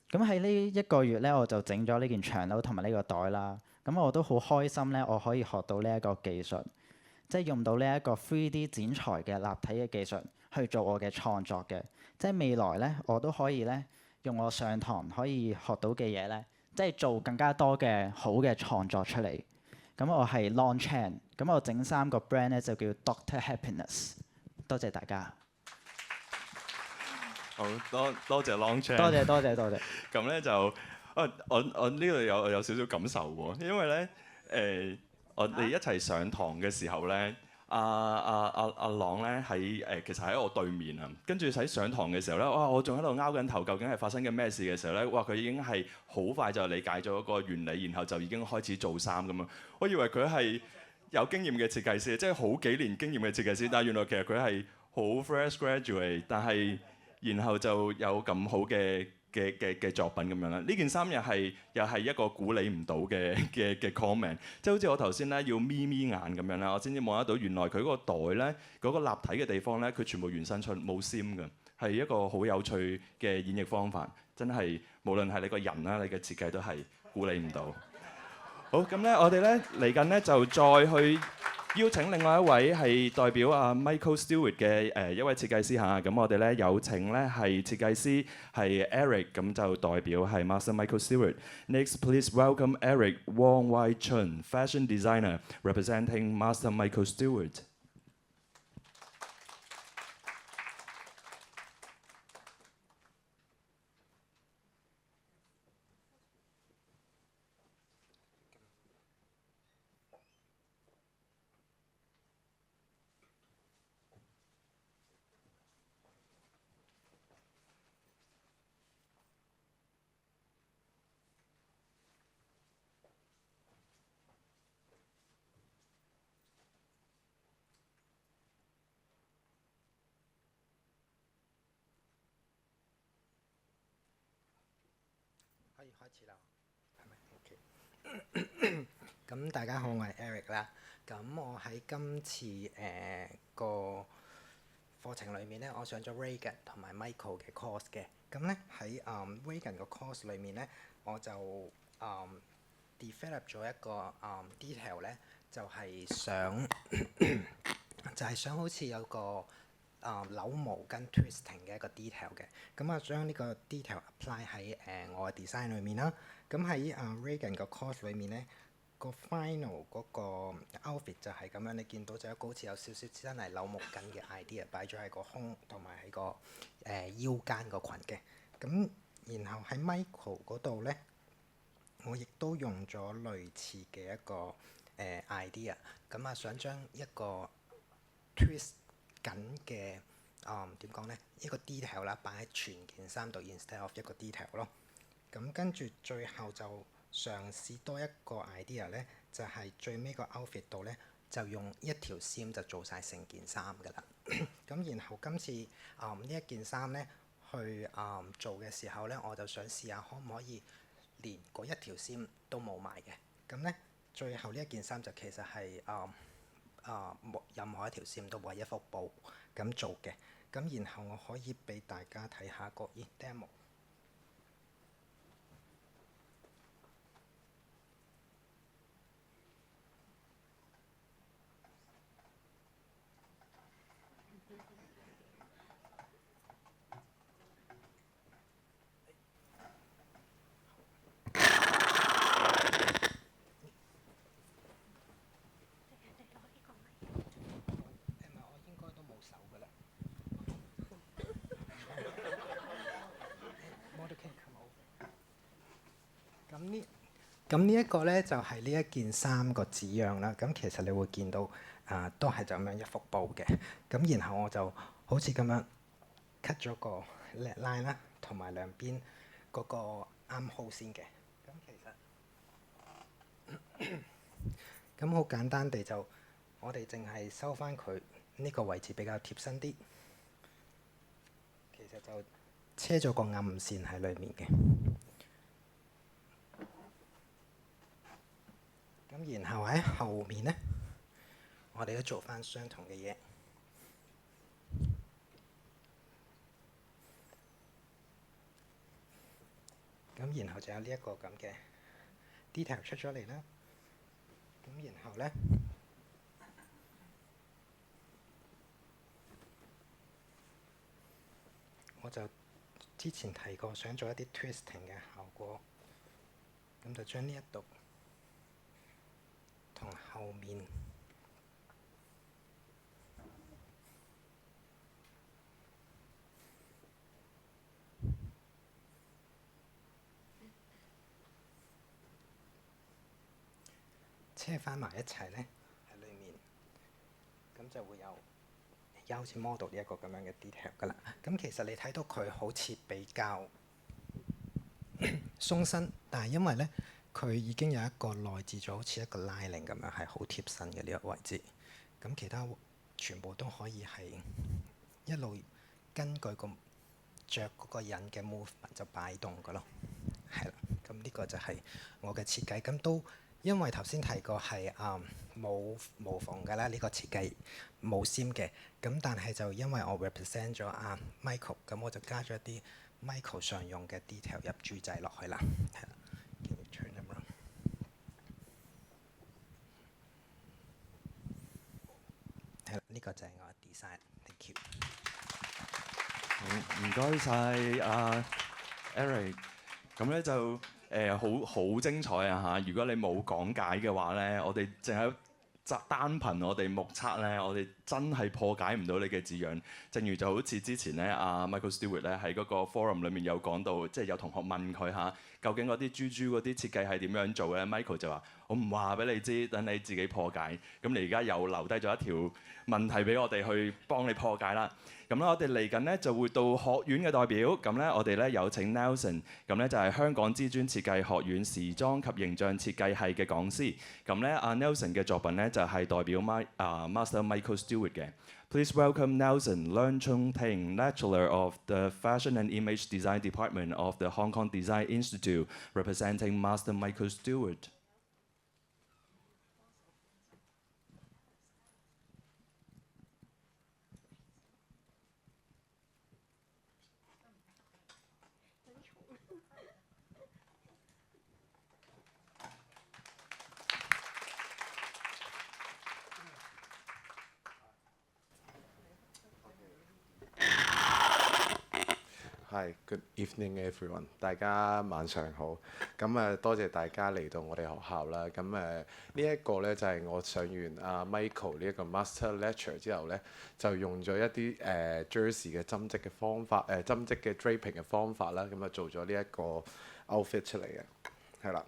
咁喺呢一個月咧，我就整咗呢件長褸同埋呢個袋啦。咁我都好開心咧，我可以學到呢一個技術，即係用到呢一個 3D 剪裁嘅立體嘅技術去做我嘅創作嘅。即係未來咧，我都可以咧。用我上堂可以學到嘅嘢咧，即係做更加多嘅好嘅創作出嚟。咁我係 Long Chan，咁我整3個 brand 咧就叫 Doctor Happiness。多謝大家。好多謝 Long Chan。多謝。咁咧就我呢度有少少感受喎，因為咧我哋一齊上堂嘅時候咧。阿朗咧其實喺我對面啊，跟住喺上堂嘅時候咧，哇！我仲喺度拗緊頭，究竟係發生緊咩事嘅時候咧，哇！佢已經係好快就理解咗一個原理，然後就已經開始做衫咁樣。我以為佢係有經驗嘅設計師，即係好幾年經驗嘅設計師，但係原來其實佢係好 fresh graduate， 但係然後就有咁好嘅作品咁樣啦。呢件衫又係一個估你唔到嘅 comment， 即係好似我頭先咧要眯眼咁樣啦，我先至望得到原來佢嗰個袋咧嗰個立體嘅地方咧，佢全部原生出冇線嘅，係一個好有趣嘅演繹方法。真係無論係你個人啦，你嘅設計都係估你唔到。好，咁咧我哋咧嚟緊咧就再去邀請另外一位係代表Michael Stewart 嘅一位設計師嚇，咁我哋咧有請咧係設計師係 Eric， 咁就代表係 Master Michael Stewart。Next, please welcome Eric Wong Wai Chun, fashion designer representing Master Michael Stewart。開始啦，係咪 ？OK。咁大家好，我係 Eric 啦。咁我喺今次個課程裏面咧，我上咗 Reagan 同埋 Michael 嘅 course 嘅。咁咧喺Reagan 個 course 裏面咧，我就develop 咗一個detail 咧，就係想就係想好似有個扭毛跟 twisting 嘅一個 detail 嘅。咁我將呢個 detail apply 喺我嘅 design 裏面啦。咁喺Reagan 個 course 裏面咧，個 final 嗰個 outfit 就係咁樣，你見到就一個好似有少少真係扭毛巾嘅 idea 擺咗喺個胸同埋喺個腰間個裙嘅。咁然後喺 Michael 嗰度咧，我亦都用咗類似嘅一個idea， 咁想將一個 twist 緊嘅點講咧，一個 detail 啦，擺喺全件衫度 instead of 一個 detail 咯。咁跟住最後就嘗試多一個 idea 咧，就係最尾個 outfit 度咧，就用一條線就做晒成件衫㗎啦。咁然後今次呢一件衫咧，去做嘅時候咧，我就想試下可唔可以連嗰一條線都冇埋嘅。咁咧最後呢一件衫就其實係冇任何一條線都冇，一幅布咁做嘅。咁然後我可以俾大家睇下個 demo。咁呢一個咧就係呢一件衫個紙樣啦。咁其實你會見到都係就咁樣一幅布嘅。咁然後我就好似咁樣 cut 咗個 line 啦，同埋兩邊嗰個 armhole 先嘅。咁其實咁好簡單地就我哋淨係收翻佢呢個位置比較貼身啲。其實就車咗個暗線喺裏面嘅。咁然後喺後面咧，我哋都做翻相同嘅嘢。咁然後就有呢一個咁嘅 detail 出咗嚟啦。咁然後咧，我就之前提過想做一啲 twisting 嘅效果，咁就將呢一度同後面車翻埋一齊咧，喺裏面，咁就會有好似 model 呢一個咁樣嘅 detail 噶啦。咁其實你睇到佢好似比較鬆身，但係因為咧，佢已經有一個內置咗，好似一個 lining 咁樣，係好貼身嘅呢個位置。咁其他全部都可以係一路根據個着嗰個人嘅 movement 就擺動㗎咯。係啦，咁呢個就係我嘅設計。咁都因為頭先提過係冇無縫㗎啦，呢個設計冇線嘅。咁但係就因為我 represent 咗Michael， 咁我就加咗一啲 Michael 常用嘅 detail 入珠仔落去啦。係啦。呢個就係我嘅 design。Thank you。好，唔該晒Eric。咁咧就好精彩啊嚇！如果你冇講解嘅話咧，我哋淨係單憑我哋目測咧，我哋真係破解唔到你嘅字樣。正如就好似之前咧，Michael Stewart 咧喺嗰個 forum 裏面有講到，即係有同學問佢嚇，究竟嗰啲珠珠嗰啲設計係點樣做咧 ？Michael 就話：我唔話俾你知，等你自己破解。咁你而家又留低咗一條問題俾我哋去幫你破解啦。咁咧，我哋嚟緊咧就會到學院嘅代表。咁咧，我哋咧有請 Nelson。咁咧就係香港知專設計學院時裝及形象設計系嘅講師。咁咧，Nelson 嘅作品咧就係代表Master Michael Stewart 嘅。Please welcome Nelson Leung Chung Ting, lecturer of the Fashion and Image Design Department of the Hong Kong Design Institute, representing Master Michael Stewart. Hi, good evening everyone。大家晚上好。咁多謝大家嚟到我哋學校啦。咁呢一個呢，就係我上完阿 Michael 呢一個 Master Lecture 之後呢，就用咗一啲jersey 嘅針織嘅方法，針織嘅 draping 嘅方法啦，咁做咗呢一個 outfit 出嚟嘅，係啦。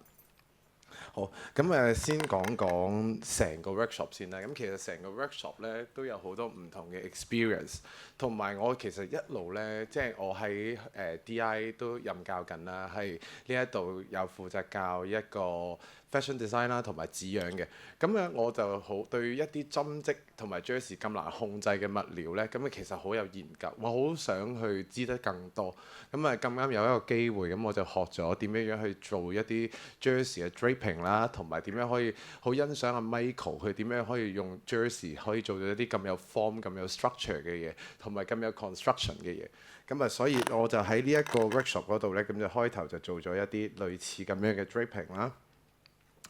好，咁先講講成個 workshop 先啦。咁其實成個 workshop 咧都有好多唔同嘅 experience， 同埋我其實一路咧，即係我喺DI 都任教緊啦，係呢一度有負責教一個 fashion design 啦，同埋紙樣嘅。咁我就好對一啲針織同埋 jersey 咁難控制嘅物料咧，咁其實好有研究，我好想去知得更多。咁咁啱有一個機會，咁我就學咗點樣去做一啲 jersey 嘅 draping 啦，同埋點樣可以好欣賞阿 Michael 佢點樣可以用 jersey 可以做到一啲咁有 form、咁有 structure 嘅嘢，同埋咁有 construction 嘅嘢。咁所以我就喺呢一個 workshop 嗰度咧，咁就開頭就做咗一啲類似咁樣嘅 draping 啦。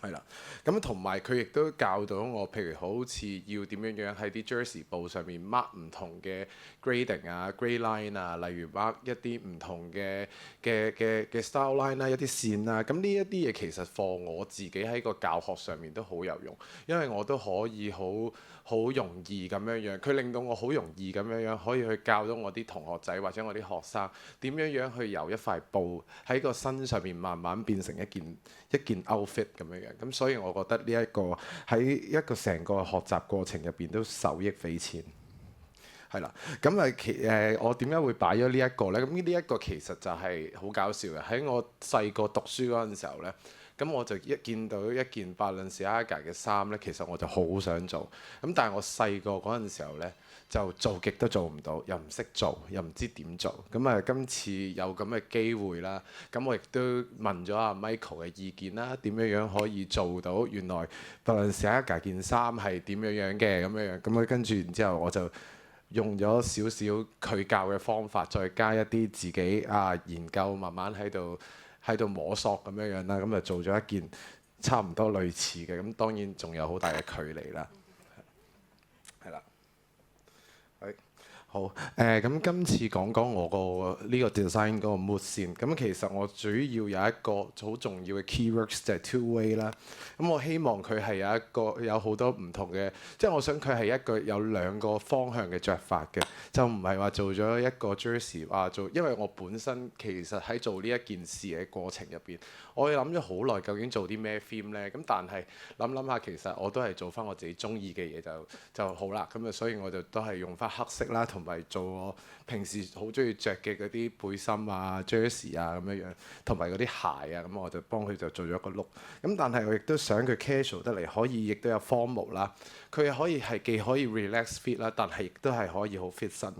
係啦，咁同埋佢亦都教到我，譬如好似要點樣喺啲 jersey 布上面 mark 唔同嘅 grading 啊、grade line 啊，例如 mark 一啲唔同嘅 style line 啦、一啲線啊，咁呢一啲嘢其實 for 我自己喺個教學上面都好有用，因為我都可以好容易咁樣，佢令到我好容易咁樣可以去教到我啲同學仔或者我啲學生點樣去由一塊布喺個身上面慢慢變成一件 outfit 咁樣。咁所以我覺得呢一個喺一個成個學習過程入邊都受益匪淺。係啦，咁我點解會擺咗呢一個呢？咁呢一個其實就係好搞笑嘅。喺我細個讀書嗰陣時候呢，咁我就一見到一件 Balenciaga 嘅衫呢，其實我就好想做。咁但係我細個嗰陣時候呢，就做極都做唔到，又唔識做，又唔知點做。咁今次有咁嘅機會啦，咁我亦都問咗阿 Michael 嘅意見啦，點樣可以做到原來 Balenciaga 件衫係點樣嘅咁樣。咁跟住然之後我就用咗少少佢教嘅方法，再加一啲自己研究，慢慢喺度摸索咁樣啦，咁就做咗一件差唔多類似嘅，咁當然仲有好大嘅距離啦，係啦。好，咁今次講講我個呢個 design 嗰個 mood 先。咁其實我主要有一個好重要嘅 keywords 就係 two way 啦。咁我希望佢係有好多唔同嘅，即係我想佢係一個有兩個方向嘅着法嘅，就唔係話做咗一個 jersey 因為我本身其實喺做呢一件事嘅過程入邊，我諗咗好耐，究竟做啲咩 theme 咧？咁但係諗下，其實我都係做翻我自己中意嘅嘢就好啦。咁所以我就都係用翻黑色啦，同埋做我平時好中意着嘅嗰啲背心啊、jersey 啊咁樣，同埋嗰啲鞋啊，咁我就幫佢就做咗一個 look。咁但係我亦都想佢 casual 得嚟，可以亦都有 formal 啦。佢可以係既可以 relax fit 啦，但係亦都係可以好 fit 身。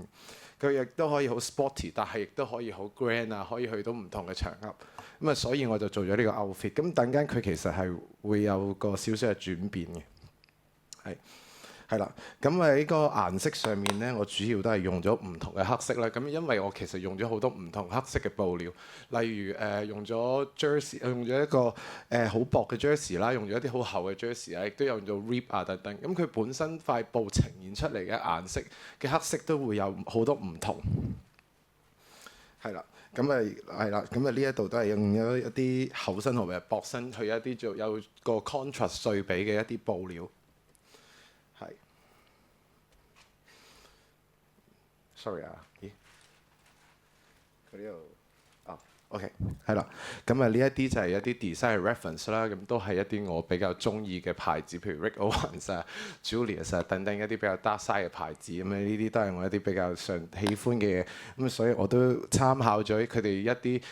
佢亦都可以好 sporty， 但係亦都可以好 grand 啊，可以去到唔同嘅場合。所以我就做咗呢個 outfit。咁等間佢其實係會有個少少嘅轉變嘅，係啦。咁喺個顏色上面呢，我主要都係用咗唔同嘅黑色啦。咁因為我其實用咗好多唔同黑色嘅布料，例如用咗 jersey， 用咗一個好薄嘅 jersey 啦，用咗一啲好厚嘅 jersey 啊，亦都有用咗 rib 啊等等。咁佢本身塊布呈現出嚟嘅顏色嘅黑色都會有好多唔同，係啦。係啦，咁呢一度都係用咗一啲厚身同埋薄身，去一啲有個 contrast 對比嘅一啲布料。係 ，sorry 啊，咦？佢呢度 OK， 係啦，咁啊呢一啲就係一啲 design reference 啦，咁都係一啲我比較中意嘅牌子，譬如 Rick Owens 啊、Julius 啊等等一啲比較 dark side 嘅牌子，咁啊呢啲都係我一啲比較上喜歡嘅嘢，咁所以我都參考咗佢哋一啲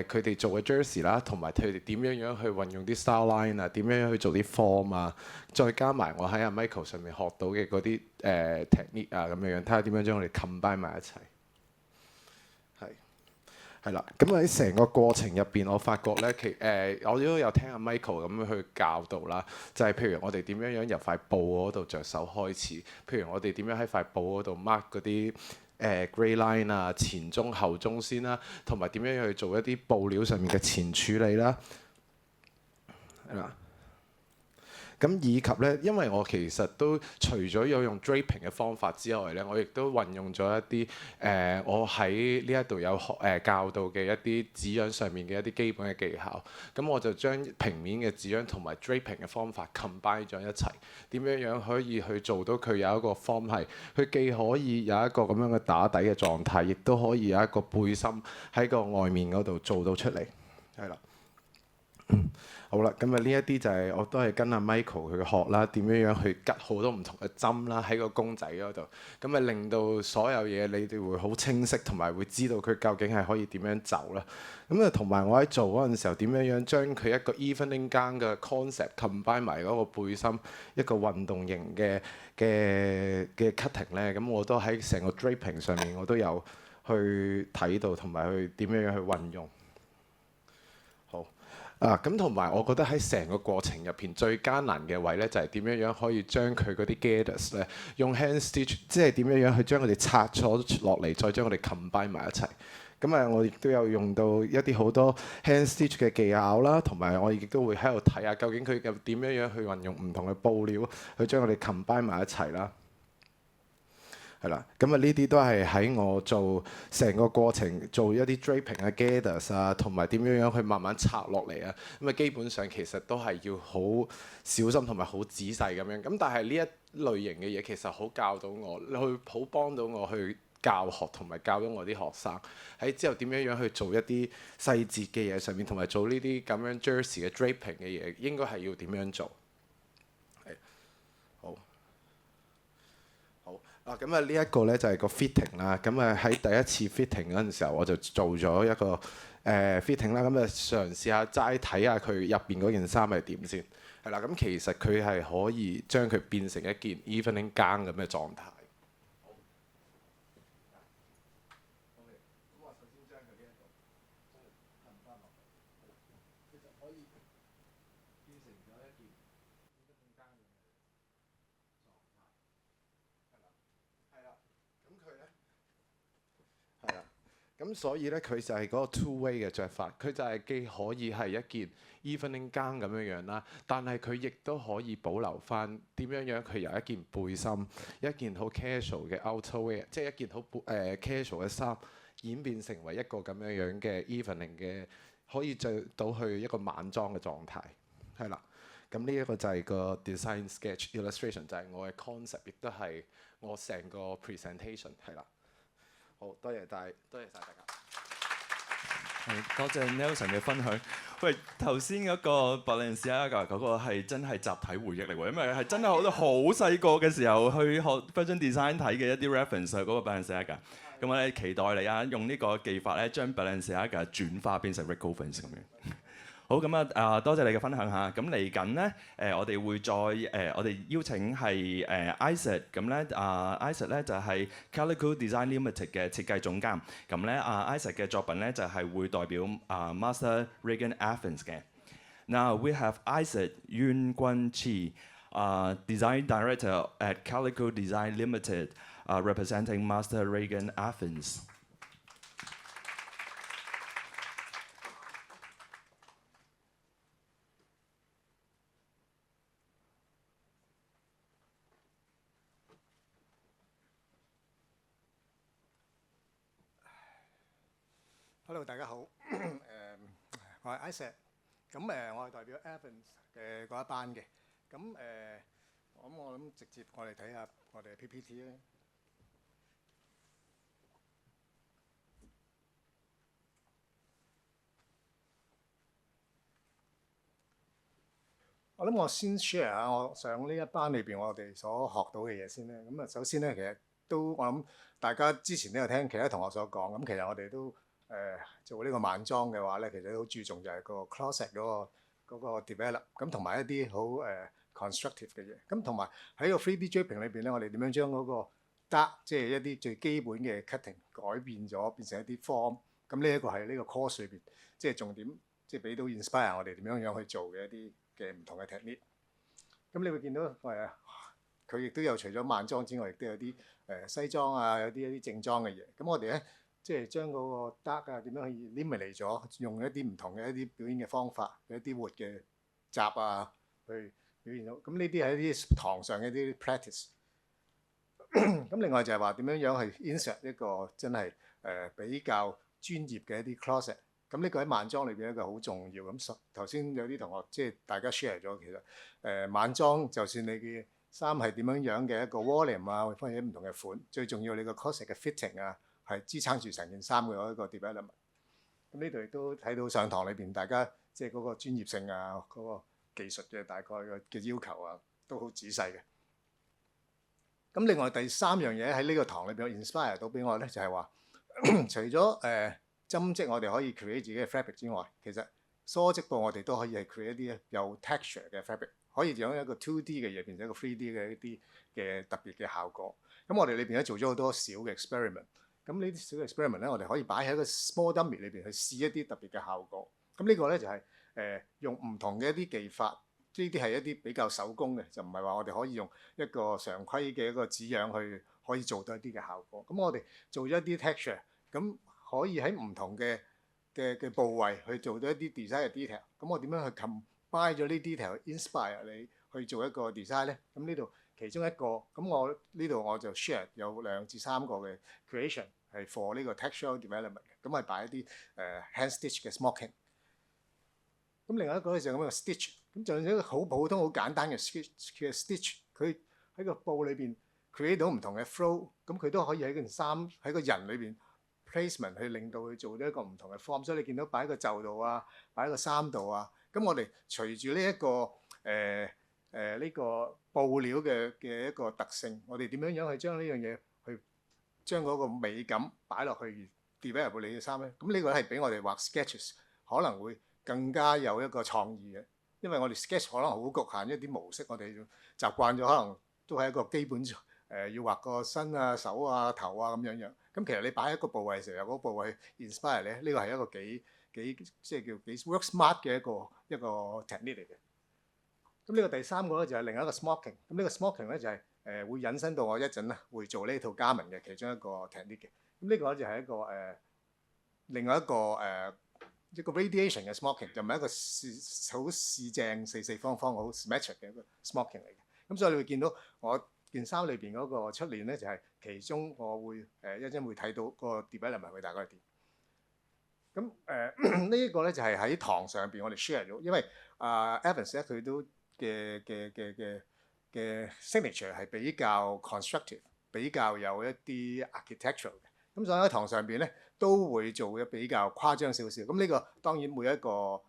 佢哋做嘅 jersey 啦，同埋佢哋點樣樣去運用啲 style line 啊，點樣樣去做啲 form 啊，再加埋我喺阿 Michael 上面學到嘅嗰啲technique 啊咁樣樣，睇下點樣將我哋 combine 埋一齊。係啦，咁喺成個過程入邊，我發覺咧，我都有聽阿 Michael 咁樣去教導啦，就係、譬如我哋點樣樣由塊布嗰度着手開始，譬如我哋點樣喺塊布嗰度 mark 嗰啲grey line 啊、前中後中先啦，同埋點樣去做一啲布料上面嘅前處理啦，係啦。咁以及咧，因為我其實都除咗有用 draping 嘅方法之外咧，我亦都運用咗一啲我喺呢一度有教導嘅一啲紙樣上面嘅一啲基本嘅技巧。咁我就將平面嘅紙樣同埋 draping 嘅方法 combine 咗一齊，點樣樣可以去做到佢有一個 form 係，佢既可以有一個咁樣嘅打底嘅狀態，亦都可以有一個背心喺個外面嗰度做到出嚟，係啦。好啦，咁啊呢一啲就係我都係跟阿 Michael 去學啦，點樣樣去吉好多唔同嘅針啦喺個公仔嗰度，咁啊令到所有嘢你哋會好清晰，同埋會知道佢究竟係可以點樣走啦。咁啊同埋我喺做嗰陣時候，點樣樣將佢一個 evening gown 嘅 concept combine 埋嗰個背心一個運動型嘅 cutting 咧，咁我都喺成個 draping 上面我都有去睇到，同埋去點樣樣去運用。咁同埋我覺得喺成個過程入邊最艱難嘅位咧，就係點樣樣可以將佢嗰啲 gathers 咧用 hand stitch，即係點樣樣去將佢哋拆咗落嚟，再將佢哋 combine 埋一齊。咁啊，我亦都有用到一啲好多 hand stitch 嘅技巧啦，同埋我亦都會喺度睇下究竟佢又點樣樣去運用唔同嘅布料去將佢哋 combine 埋一齊啦。係啦，咁啊呢啲都係喺我做成個過程做一啲 draping 啊、gathers 啊，同埋點樣樣去慢慢拆落嚟啊。咁啊基本上其實都係要好小心同埋好仔細咁樣。咁但係呢一類型嘅嘢其實好教到我，去好幫到我去教學同埋教到我啲學生喺之後點樣樣去做一啲細節嘅嘢上面，同埋做呢啲咁樣 jersey 嘅 draping 嘅嘢，應該係要點樣做？咁啊呢一個咧就係個 fitting 啦。咁啊喺第一次 fitting 嗰陣時候，我就做咗一個fitting 啦。咁啊嘗試下齋睇下佢入邊嗰件衫係點先。係啦，咁其實佢係可以將佢變成一件 evening gown 咁嘅狀態。咁所以咧，佢就係嗰個 two way 嘅着法，佢就係既可以係一件 evening gown 咁樣樣啦，但係佢亦都可以保留翻點樣樣，佢由一件背心、一件好 casual 嘅 outerwear， 即係一件好casual 嘅衫，演變成為一個咁樣樣嘅 evening 嘅，可以着到去一個晚裝嘅狀態，係啦。咁呢一個就係個 design sketch illustration， 就係我嘅 concept， 亦都係我成個 presentation， 係啦。好，多謝晒大家。多謝 Nelson 嘅分享。喂，頭先嗰個 Balenciaga 嗰個係真係集體回憶嚟喎，因為係真係好多好細個嘅時候去學 fashion design 睇嘅一啲 reference 嗰個 Balenciaga。咁我哋期待你啊，用呢個技法咧，將 Balenciaga 轉化變成 Rick Owens 咁樣。好，咁多謝你嘅分享嚇。咁嚟緊咧，我哋會再我哋邀請係Isaac， 咁咧Isaac 咧就係 Calico Design Limited 嘅設計總監。咁咧Isaac 嘅作品咧就係會代表Master Regan Athens 嘅。Now we have Isaac Yuen Guan Chi, Design Director at Calico Design Limited, representing Master Regan Athens. Hello， 大家好。我係 Isaac， 咁我係代表 Athens 嘅嗰一班嘅。咁我諗直接我哋睇下我哋嘅 PPT 咧。我諗我先 share 下我上呢一班裏邊我哋所學到嘅嘢先咧。咁啊，首先咧，其實都我諗大家之前都有聽其他同學所講，咁其實我哋都做呢個晚裝嘅話咧，其實都好注重就係個 closet 嗰個 develop， 咁同埋一啲好constructive 嘅嘢。咁同埋喺個 3D draping 裏邊咧，我哋點樣將嗰個 dark 即係一啲最基本嘅 cutting 改變咗，變成一啲 form。咁呢一個係呢個 course 裏邊即係重點，即係俾到 inspire 我哋點樣去做嘅一啲嘅唔同嘅 technique。咁你會見到佢亦都有除咗晚裝之外，亦都有啲西裝啊，有一啲正裝嘅嘢。咁我哋咧即係將嗰個 dark 啊點樣去 eliminate咗，用一啲唔同嘅一啲表演嘅方法，一啲活嘅雜啊去表現到。咁呢啲係一啲堂上嘅一啲 practice。咁另外就係話點樣樣去 insert 一個真係比較專業嘅一啲 closet。咁呢個喺晚裝裏邊一個好重要。咁頭先有啲同學即係大家 share 咗，其實晚裝就算你嘅衫係點樣樣嘅一個 volume 啊，或者唔同嘅款，最重要你個 closet 嘅 fitting 啊，係支撐住成件衫嘅一個 development。咁呢度亦都睇到上堂裏邊大家即係嗰個專業性啊，嗰個技術嘅大概嘅要求啊，都好仔細嘅。咁另外第三樣嘢喺呢個堂裏邊 inspire 到俾我咧，就係話除咗針織我哋可以 create 自己嘅 fabric 之外，其實梳織布我哋都可以係 create 一啲有 texture 嘅 fabric， 可以將一個 2D 嘅嘢變成一個 3D 嘅一啲嘅特別嘅效果。咁我哋裏邊咧做咗好多小嘅 experiment。咁呢啲小嘅 experiment 咧，我哋可以擺喺一個 small dummy 裏邊去試一啲特別嘅效果。咁呢個咧就係用唔同嘅一啲技法。呢啲係一啲比較手工嘅，就唔係話我哋可以用一個常規嘅一個紙樣去可以做到一啲嘅效果。咁我哋做咗一啲 texture， 咁可以喺唔同嘅部位去做到一啲 design 嘅 detail。咁我點樣去 combine 咗呢啲 detail inspire 你去做一個 design 咧？咁呢度其中一個，咁我呢度我就 share 有2至3個嘅 creation 係 for 呢個 textual development 嘅。咁係擺一啲hand stitch 嘅 smocking。咁另外一個咧就係咁嘅 stitch。咁就係一個好普通、好簡單嘅 stitch，佢喺個布裏邊 create 到唔同嘅 flow， 咁佢都可以喺件衫喺個人裏邊 placement 去令到佢做到一個唔同嘅 form。所以你見到擺喺個袖度啊，擺喺個衫度啊，咁我哋隨住呢一個呢個布料嘅一個特性，我哋點樣樣去將呢樣嘢去將嗰個美感擺落去 develop 你嘅衫咧？咁呢個係俾我哋畫 sketches 可能會更加有一個創意嘅。因為我哋 sketch 可能好局限一啲模式，我哋習慣咗可能都係一個基本要畫個身啊、手啊、頭啊咁樣樣。咁其實你擺喺一個部位嘅時候，有嗰個部位 inspire 咧，呢個係一個幾即係叫幾 work smart 嘅一個 technique 嚟嘅。咁呢個第三個咧就係另一個 smocking。咁呢個 smocking 咧就係會引申到我一陣咧會做呢套加文嘅其中一個 technique 嘅。咁呢個咧就係一個另外一個 radiation 嘅 smocking， 就唔係一個好四正四方方好 symmetric 嘅一個 smocking 嚟嘅。咁所以你會見到我件衫裏邊嗰個出現咧，就係其中我會一陣會睇到個 development 會大概係點。咁呢一個咧就係喺堂上邊我哋 share 咗，因為Evans 咧佢都嘅 signature 係比較 constructive， 比較有一啲 architectural 嘅。咁所以喺堂上邊咧都會做嘅比較誇張少少。咁呢個當然每一個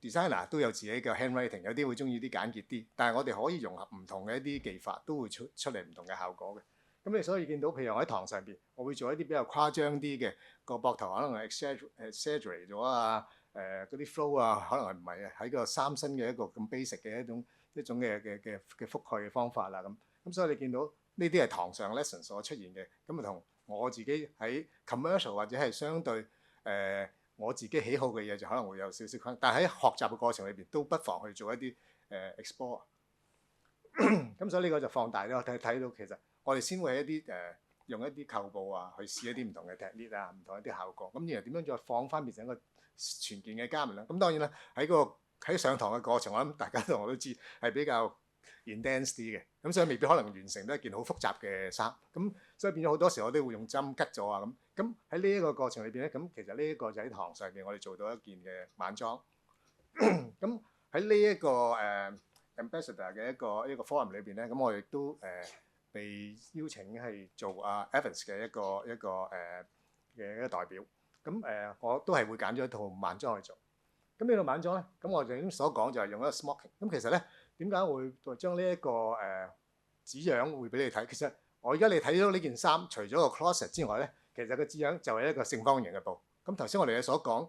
designer 都有自己嘅 handwriting， 有啲會中意啲簡潔啲，但係我哋可以融合唔同嘅一啲技法，都會出嚟唔同嘅效果嘅。咁你所以見到譬如我喺堂上邊，我會做一啲比較誇張啲嘅個膊頭，可能係 exaggerate 咗啊，嗰啲 flow 啊，可能係唔係啊？喺個三身嘅一個咁 basic 嘅一種嘅覆蓋嘅方法啦咁所以你見到呢啲係堂上 lesson 所出現嘅，咁啊同我自己喺 commercial 或者係相對我自己喜好嘅嘢就可能會有少少但係喺學習嘅過程裏邊都不妨去做一啲explore。咁所以呢個就放大咗睇到其實我哋先會一啲用一啲扣布啊去試一啲唔同嘅 technique 啊，唔同一啲效果。咁然後點樣再放翻變成一個全件嘅加文啦。咁當然啦喺上堂嘅過程，我諗大家同我都知係比較 intense 啲嘅，咁所以未必可能完成到一件好複雜嘅衫。咁所以變咗好多時我都會用針吉咗啊咁喺呢一個過程裏邊咧，咁其實呢一個就喺堂上邊我哋做到一件嘅晚裝。咁喺呢一個ambassador 嘅一個 forum 裏邊咧，咁我亦都被邀請係做Evans 嘅一個代表。咁我都係會揀咗一套晚裝去做。咁呢度晚裝咧，咁我頭先所講就係用一個 smoking。咁其實咧點解會將呢一個紙樣會俾你睇？其實我而家你睇到呢件衫，除咗個 closet 之外咧，其實個紙樣就係一個正方形嘅布。咁頭先我哋所講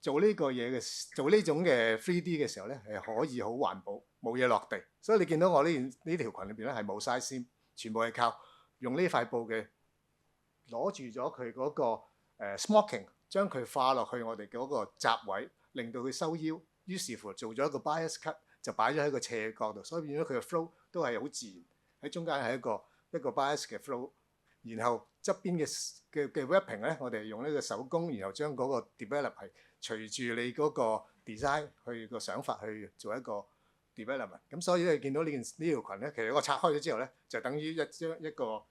做呢個嘢嘅做呢種嘅 3D 嘅時候咧，係可以好環保，冇嘢落地。所以你見到我呢條裙裏邊咧係冇 size 線，全部係靠用呢塊布嘅攞住咗佢嗰個smoking， 將佢化落去我哋嗰個閘位，令到佢收腰。於是乎做咗一個 bias cut， 就擺咗喺個斜角度，所以變咗佢嘅 flow 都係好自然。喺中間係一個 bias 嘅 flow， 然後側邊嘅 wrapping 咧，我哋用呢個手工，然後將嗰個 develop 係隨住你嗰個 design 去個想法去做一個 development。咁所以你見到呢條裙咧，其實我拆開咗之後咧，就等於一個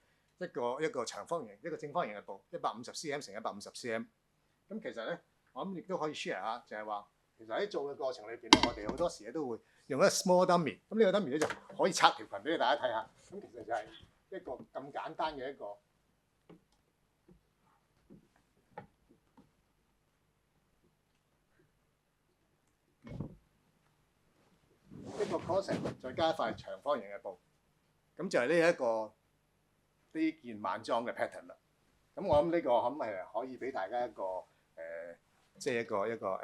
長方形、一個正方形嘅布，150 cm 乘150 cm。咁其實咧，我諗亦都可以 share 下，就係話其實喺做嘅過程裏邊咧，我哋好多時咧都會用一個 small dummy。咁呢個 dummy 咧就可以拆條裙俾大家睇下。咁其實就係一個咁簡單嘅一個corset， 再加一塊長方形嘅布，咁就係呢件晚裝嘅 pattern 啦。咁我諗呢個係可以俾大家一個即係一個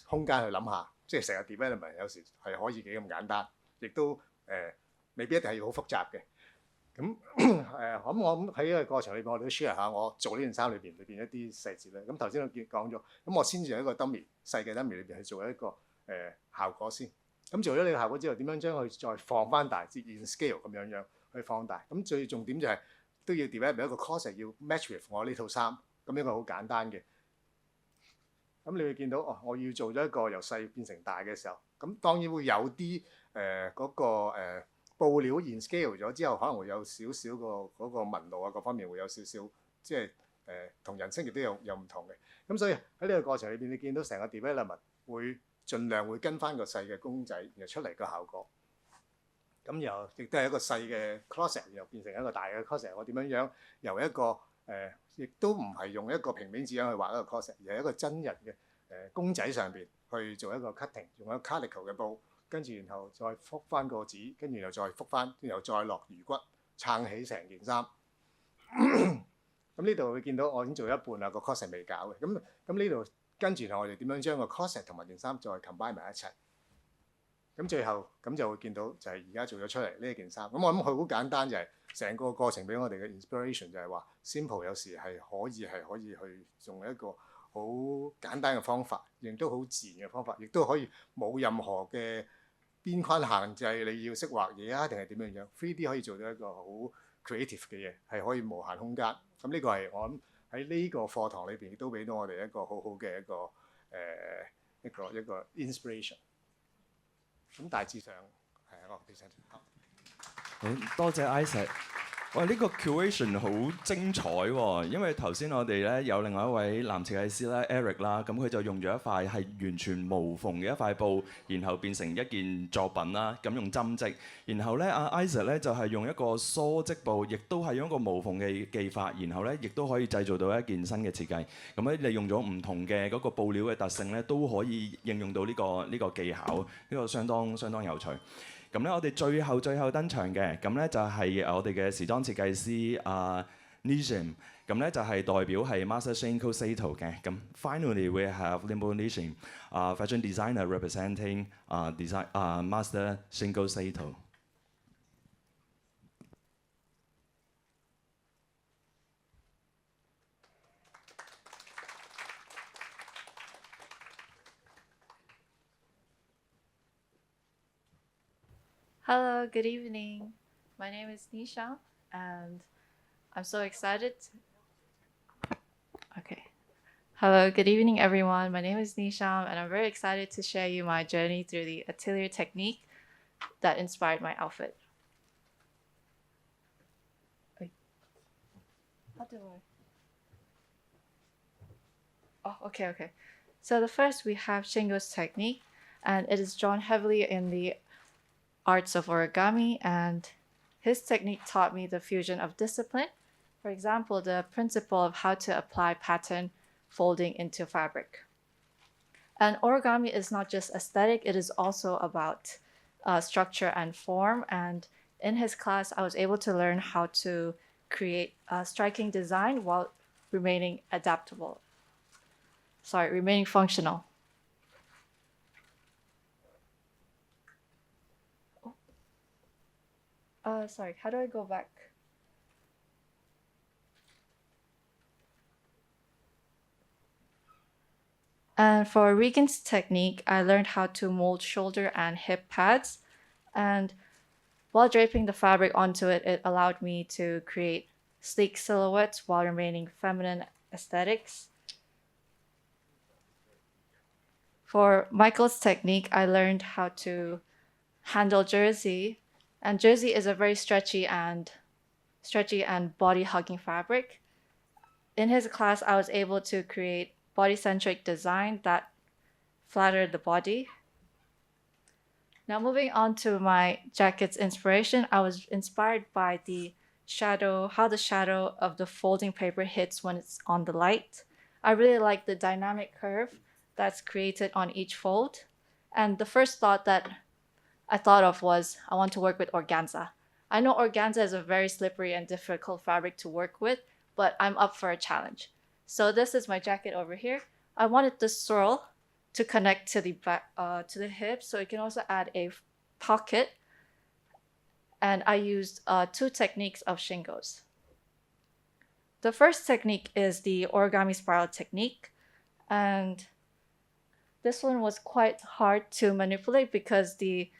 空間去諗下，即係成個 development 有時係可以幾咁簡單，亦都未必一定係好複雜嘅。咁咁我諗喺呢個過程裏邊，我哋都 share 下我做呢件衫裏邊一啲細節咧。咁頭先我講咗，咁我先至喺一個 dummy 細嘅 dummy 裏邊去做一個效果先。咁做咗呢個效果之後，點樣將佢再放翻大，接現 scale 咁樣去放大。咁最重點就係都要 develop 一個 corset 要 match with 我呢套衫。咁呢個好簡單嘅。咁你會見到我要做咗一個由細變成大嘅時候，咁當然會有啲嗰個布料現 scale 咗之後，可能會有少少個嗰個紋路啊，各方面會有少少即係同人聲亦都有唔同嘅。咁所以喺呢個過程裏邊，你見到成個 development 會盡量會跟翻個細嘅公仔，然後出嚟個效果。咁又亦都係一個細嘅 closet， 然後變成一個大嘅 closet。我點樣由一個亦都唔係用一個平面紙樣去畫一個 closet， 而係一個真人嘅公仔上邊去做一個 cutting， 用一個 calico 嘅布，跟住然後再覆翻個紙，跟住然後再覆翻，然後再落魚骨撐起成件衫。咁呢度會見到我已經做一半啦，個 closet 未搞嘅。咁呢度跟住我哋點樣將個 closet 同埋件衫再 combine 埋一齊。咁最後咁就會見到就係而家做咗出嚟呢一件衫。咁我諗佢好簡單，就係成個過程俾我哋嘅 inspiration 就係話 simple 有時係可以去用一個好簡單嘅方法，亦都好自然嘅方法，亦都可以冇任何嘅邊框限制，你要識畫嘢啊定係點樣樣 3D 可以做到一個好 creative 嘅嘢，係可以無限空間。咁呢個係我諗喺呢個課堂裏邊亦都俾到我哋一個好好嘅一個 inspiration。咁大致上係一個非常好。好多謝 Isaac。喂，呢個 curation 好精彩喎，因為頭先我哋咧有另外一位男設計師咧 Eric 啦，咁佢就用咗一塊係完全無縫嘅一塊布，然後變成一件作品啦，咁用針織。然後咧阿 Isaac 咧就係用一個梳織布，亦都係用一個無縫嘅技法，然後咧亦都可以製造到一件新嘅設計。咁咧利用咗唔同嘅嗰個布料嘅特性咧，都可以應用到呢個技巧，呢個相當有趣。咁咧，我哋最後登場嘅，咁咧就係我哋嘅時裝設計師Nishim，咁咧就係代表係 Master Shinko Sato 嘅。咁 finally we have Limbo Nishim, fashion designer representing Master Shinko Sato。Hello, good evening. My name is Nisha, and I'm so excited. Okay. Hello, good evening, everyone. My name is Nisha, and I'm very excited to share you my journey through the atelier technique that inspired my outfit. How do I? Oh, okay. So the first we have Shingo's technique, and it is drawn heavily in the arts of origami, and his technique taught me the fusion of discipline. For example, the principle of how to apply pattern folding into fabric. And origami is not just aesthetic, it is also about structure and form. And in his class, I was able to learn how to create a striking design while remaining adaptable. Sorry, remaining functional. Sorry, how do I go back? And for Regan's technique, I learned how to mold shoulder and hip pads. And while draping the fabric onto it, it allowed me to create sleek silhouettes while remaining feminine aesthetics. For Michael's technique, I learned how to handle jersey. And jersey is a very stretchy and body-hugging fabric. In his class, I was able to create body-centric design that flattered the body. Now moving on to my jacket's inspiration, I was inspired by how the shadow of the folding paper hits when it's on the light. I really like the dynamic curve that's created on each fold. And the first thought that I thought of was I want to work with organza. I know organza is a very slippery and difficult fabric to work with, but I'm up for a challenge. So this is my jacket over here. I wanted the swirl to connect to the back, to the hip, so it can also add a pocket. And I used 2 techniques of shingos. The first technique is the origami spiral technique, and this one was quite hard to manipulate because the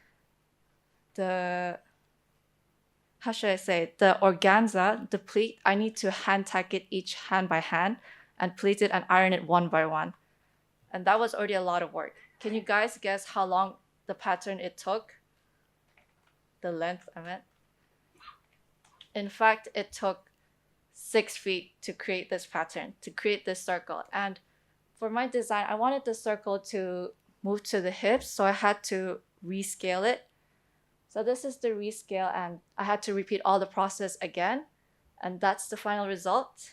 how should I say, the organza, the pleat, I need to hand tack it each hand by hand and pleat it and iron it one by one. And that was already a lot of work. Can you guys guess how long the pattern it took? The length, I meant. In fact, it took 6 feet to create this pattern, to create this circle. And for my design, I wanted the circle to move to the hips, so I had to rescale it. So this is the rescale, and I had to repeat all the process again, and that's the final result.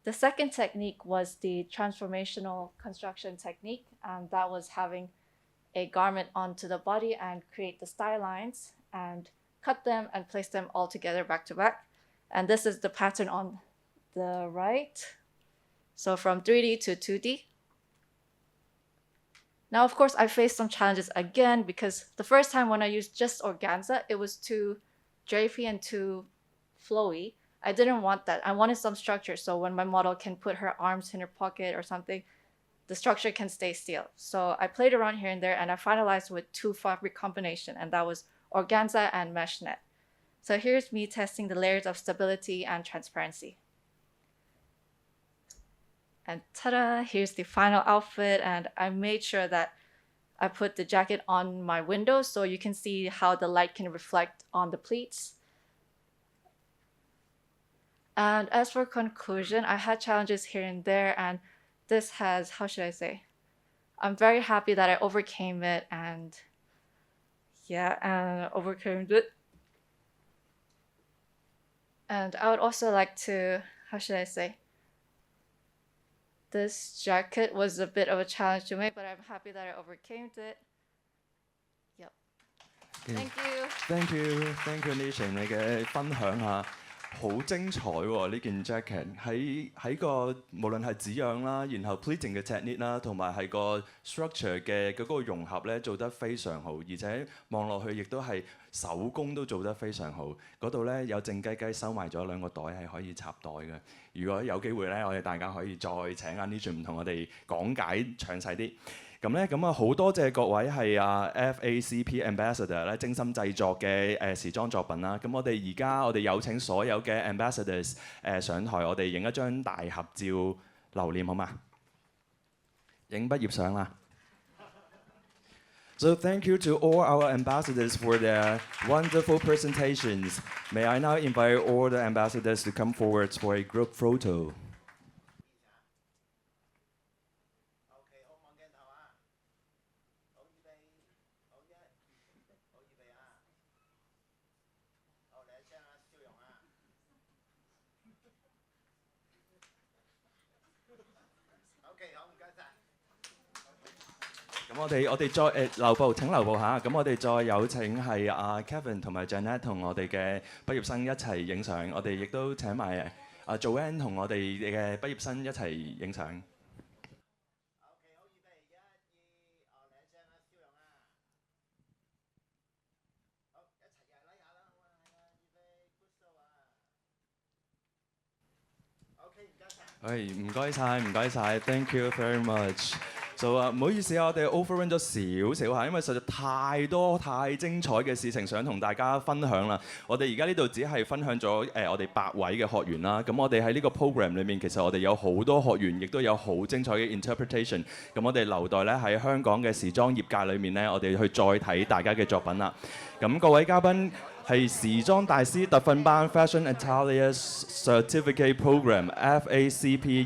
The second technique was the transformational construction technique, and that was having a garment onto the body and create the style lines and cut them and place them all together back to back. And this is the pattern on the right. So from 3D to 2D. Now, of course, I faced some challenges again because the first time when I used just organza, it was too drapey and too flowy. I didn't want that. I wanted some structure, so when my model can put her arms in her pocket or something, the structure can stay still. So I played around here and there, and I finalized with 2 fabric combination, and that was organza and mesh net. So here's me testing the layers of stability and transparency. And ta-da, here's the final outfit, and I made sure that I put the jacket on my window so you can see how the light can reflect on the pleats. And as for conclusion, I had challenges here and there, and this has, how should I say? I'm very happy that I overcame it, and overcame it. And I would also like to, how should I say? This jacket was a bit of a challenge to make, but I'm happy that I overcame it. Yep. Thank you. Thank you, thank you, Nishan， 你嘅分享啊，好精彩喎！呢件 jacket 喺個無論係紙樣啦，然後 pleating 嘅 technique 啦，同埋係個 structure 嘅嗰個融合咧，做得非常好，而且望落去亦都係手工都做得非常好。嗰度咧有靜雞雞收埋咗2個袋係可以插袋嘅。如果有機會咧，我哋大家可以再請阿 Nishan 同我哋講解詳細啲。咁啊好多謝各位係FACP Ambassador 咧精心製作嘅時裝作品啦。咁我哋有請所有嘅 Ambassadors 上台，我哋影一張大合照留念好嘛？影畢業相啦。So thank you to all our ambassadors for their wonderful presentations. May I now invite all the ambassadors to come forward for a group photo. 我哋再留步，請留步嚇。咁我哋再有請係阿 Kevin 同埋 Janet 同我哋嘅畢業生一齊影相。我哋亦都請埋阿 Joanne 同我哋嘅畢業生一齊影相。唔該晒，唔該晒 ，thank you very much。唔好意思啊，我哋 overrun 咗少少嚇，因為實在太多太精彩嘅事情想同大家分享啦。我哋而家呢度只係分享咗我哋8位嘅學員啦。咁我哋喺呢個 program 裏面，其實我哋有好多學員，亦都有好精彩嘅 interpretation。咁我哋留待咧喺香港嘅時裝業界裏面咧，我哋去再睇大家嘅作品啦。咁各位嘉賓。係時裝大師特訓班 Fashion Atelier Certificate Program FACP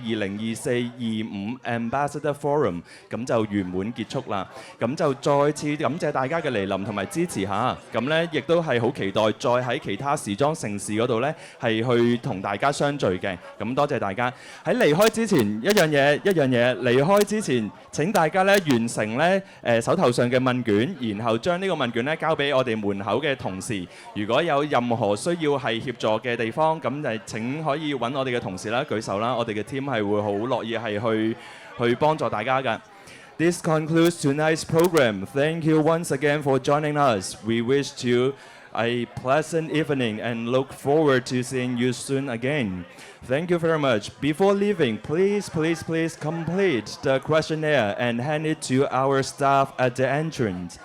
2024-25 Ambassador Forum 咁就圓滿結束啦。咁就再次感謝大家嘅嚟臨同埋支持嚇。咁咧亦都係好期待再喺其他時裝盛事嗰度咧係去同大家相聚嘅。咁多謝大家。喺離開之前一樣嘢，離開之前請大家咧完成咧手頭上嘅問卷，然後將呢個問卷咧交俾我哋門口嘅同事。如果有任何需要係協助嘅地方，咁就請可以揾我哋嘅同事啦，舉手啦，我哋嘅 team 係會好樂意係去幫助大家㗎。This concludes tonight's program. Thank you once again for joining us. We wish you a pleasant evening and look forward to seeing you soon again. Thank you very much. Before leaving, please complete the questionnaire and hand it to our staff at the entrance.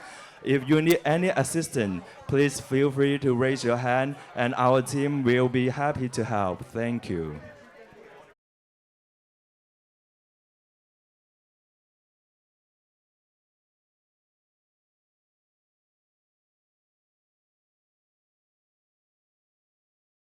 If you need any assistance, please feel free to raise your hand and our team will be happy to help. Thank you.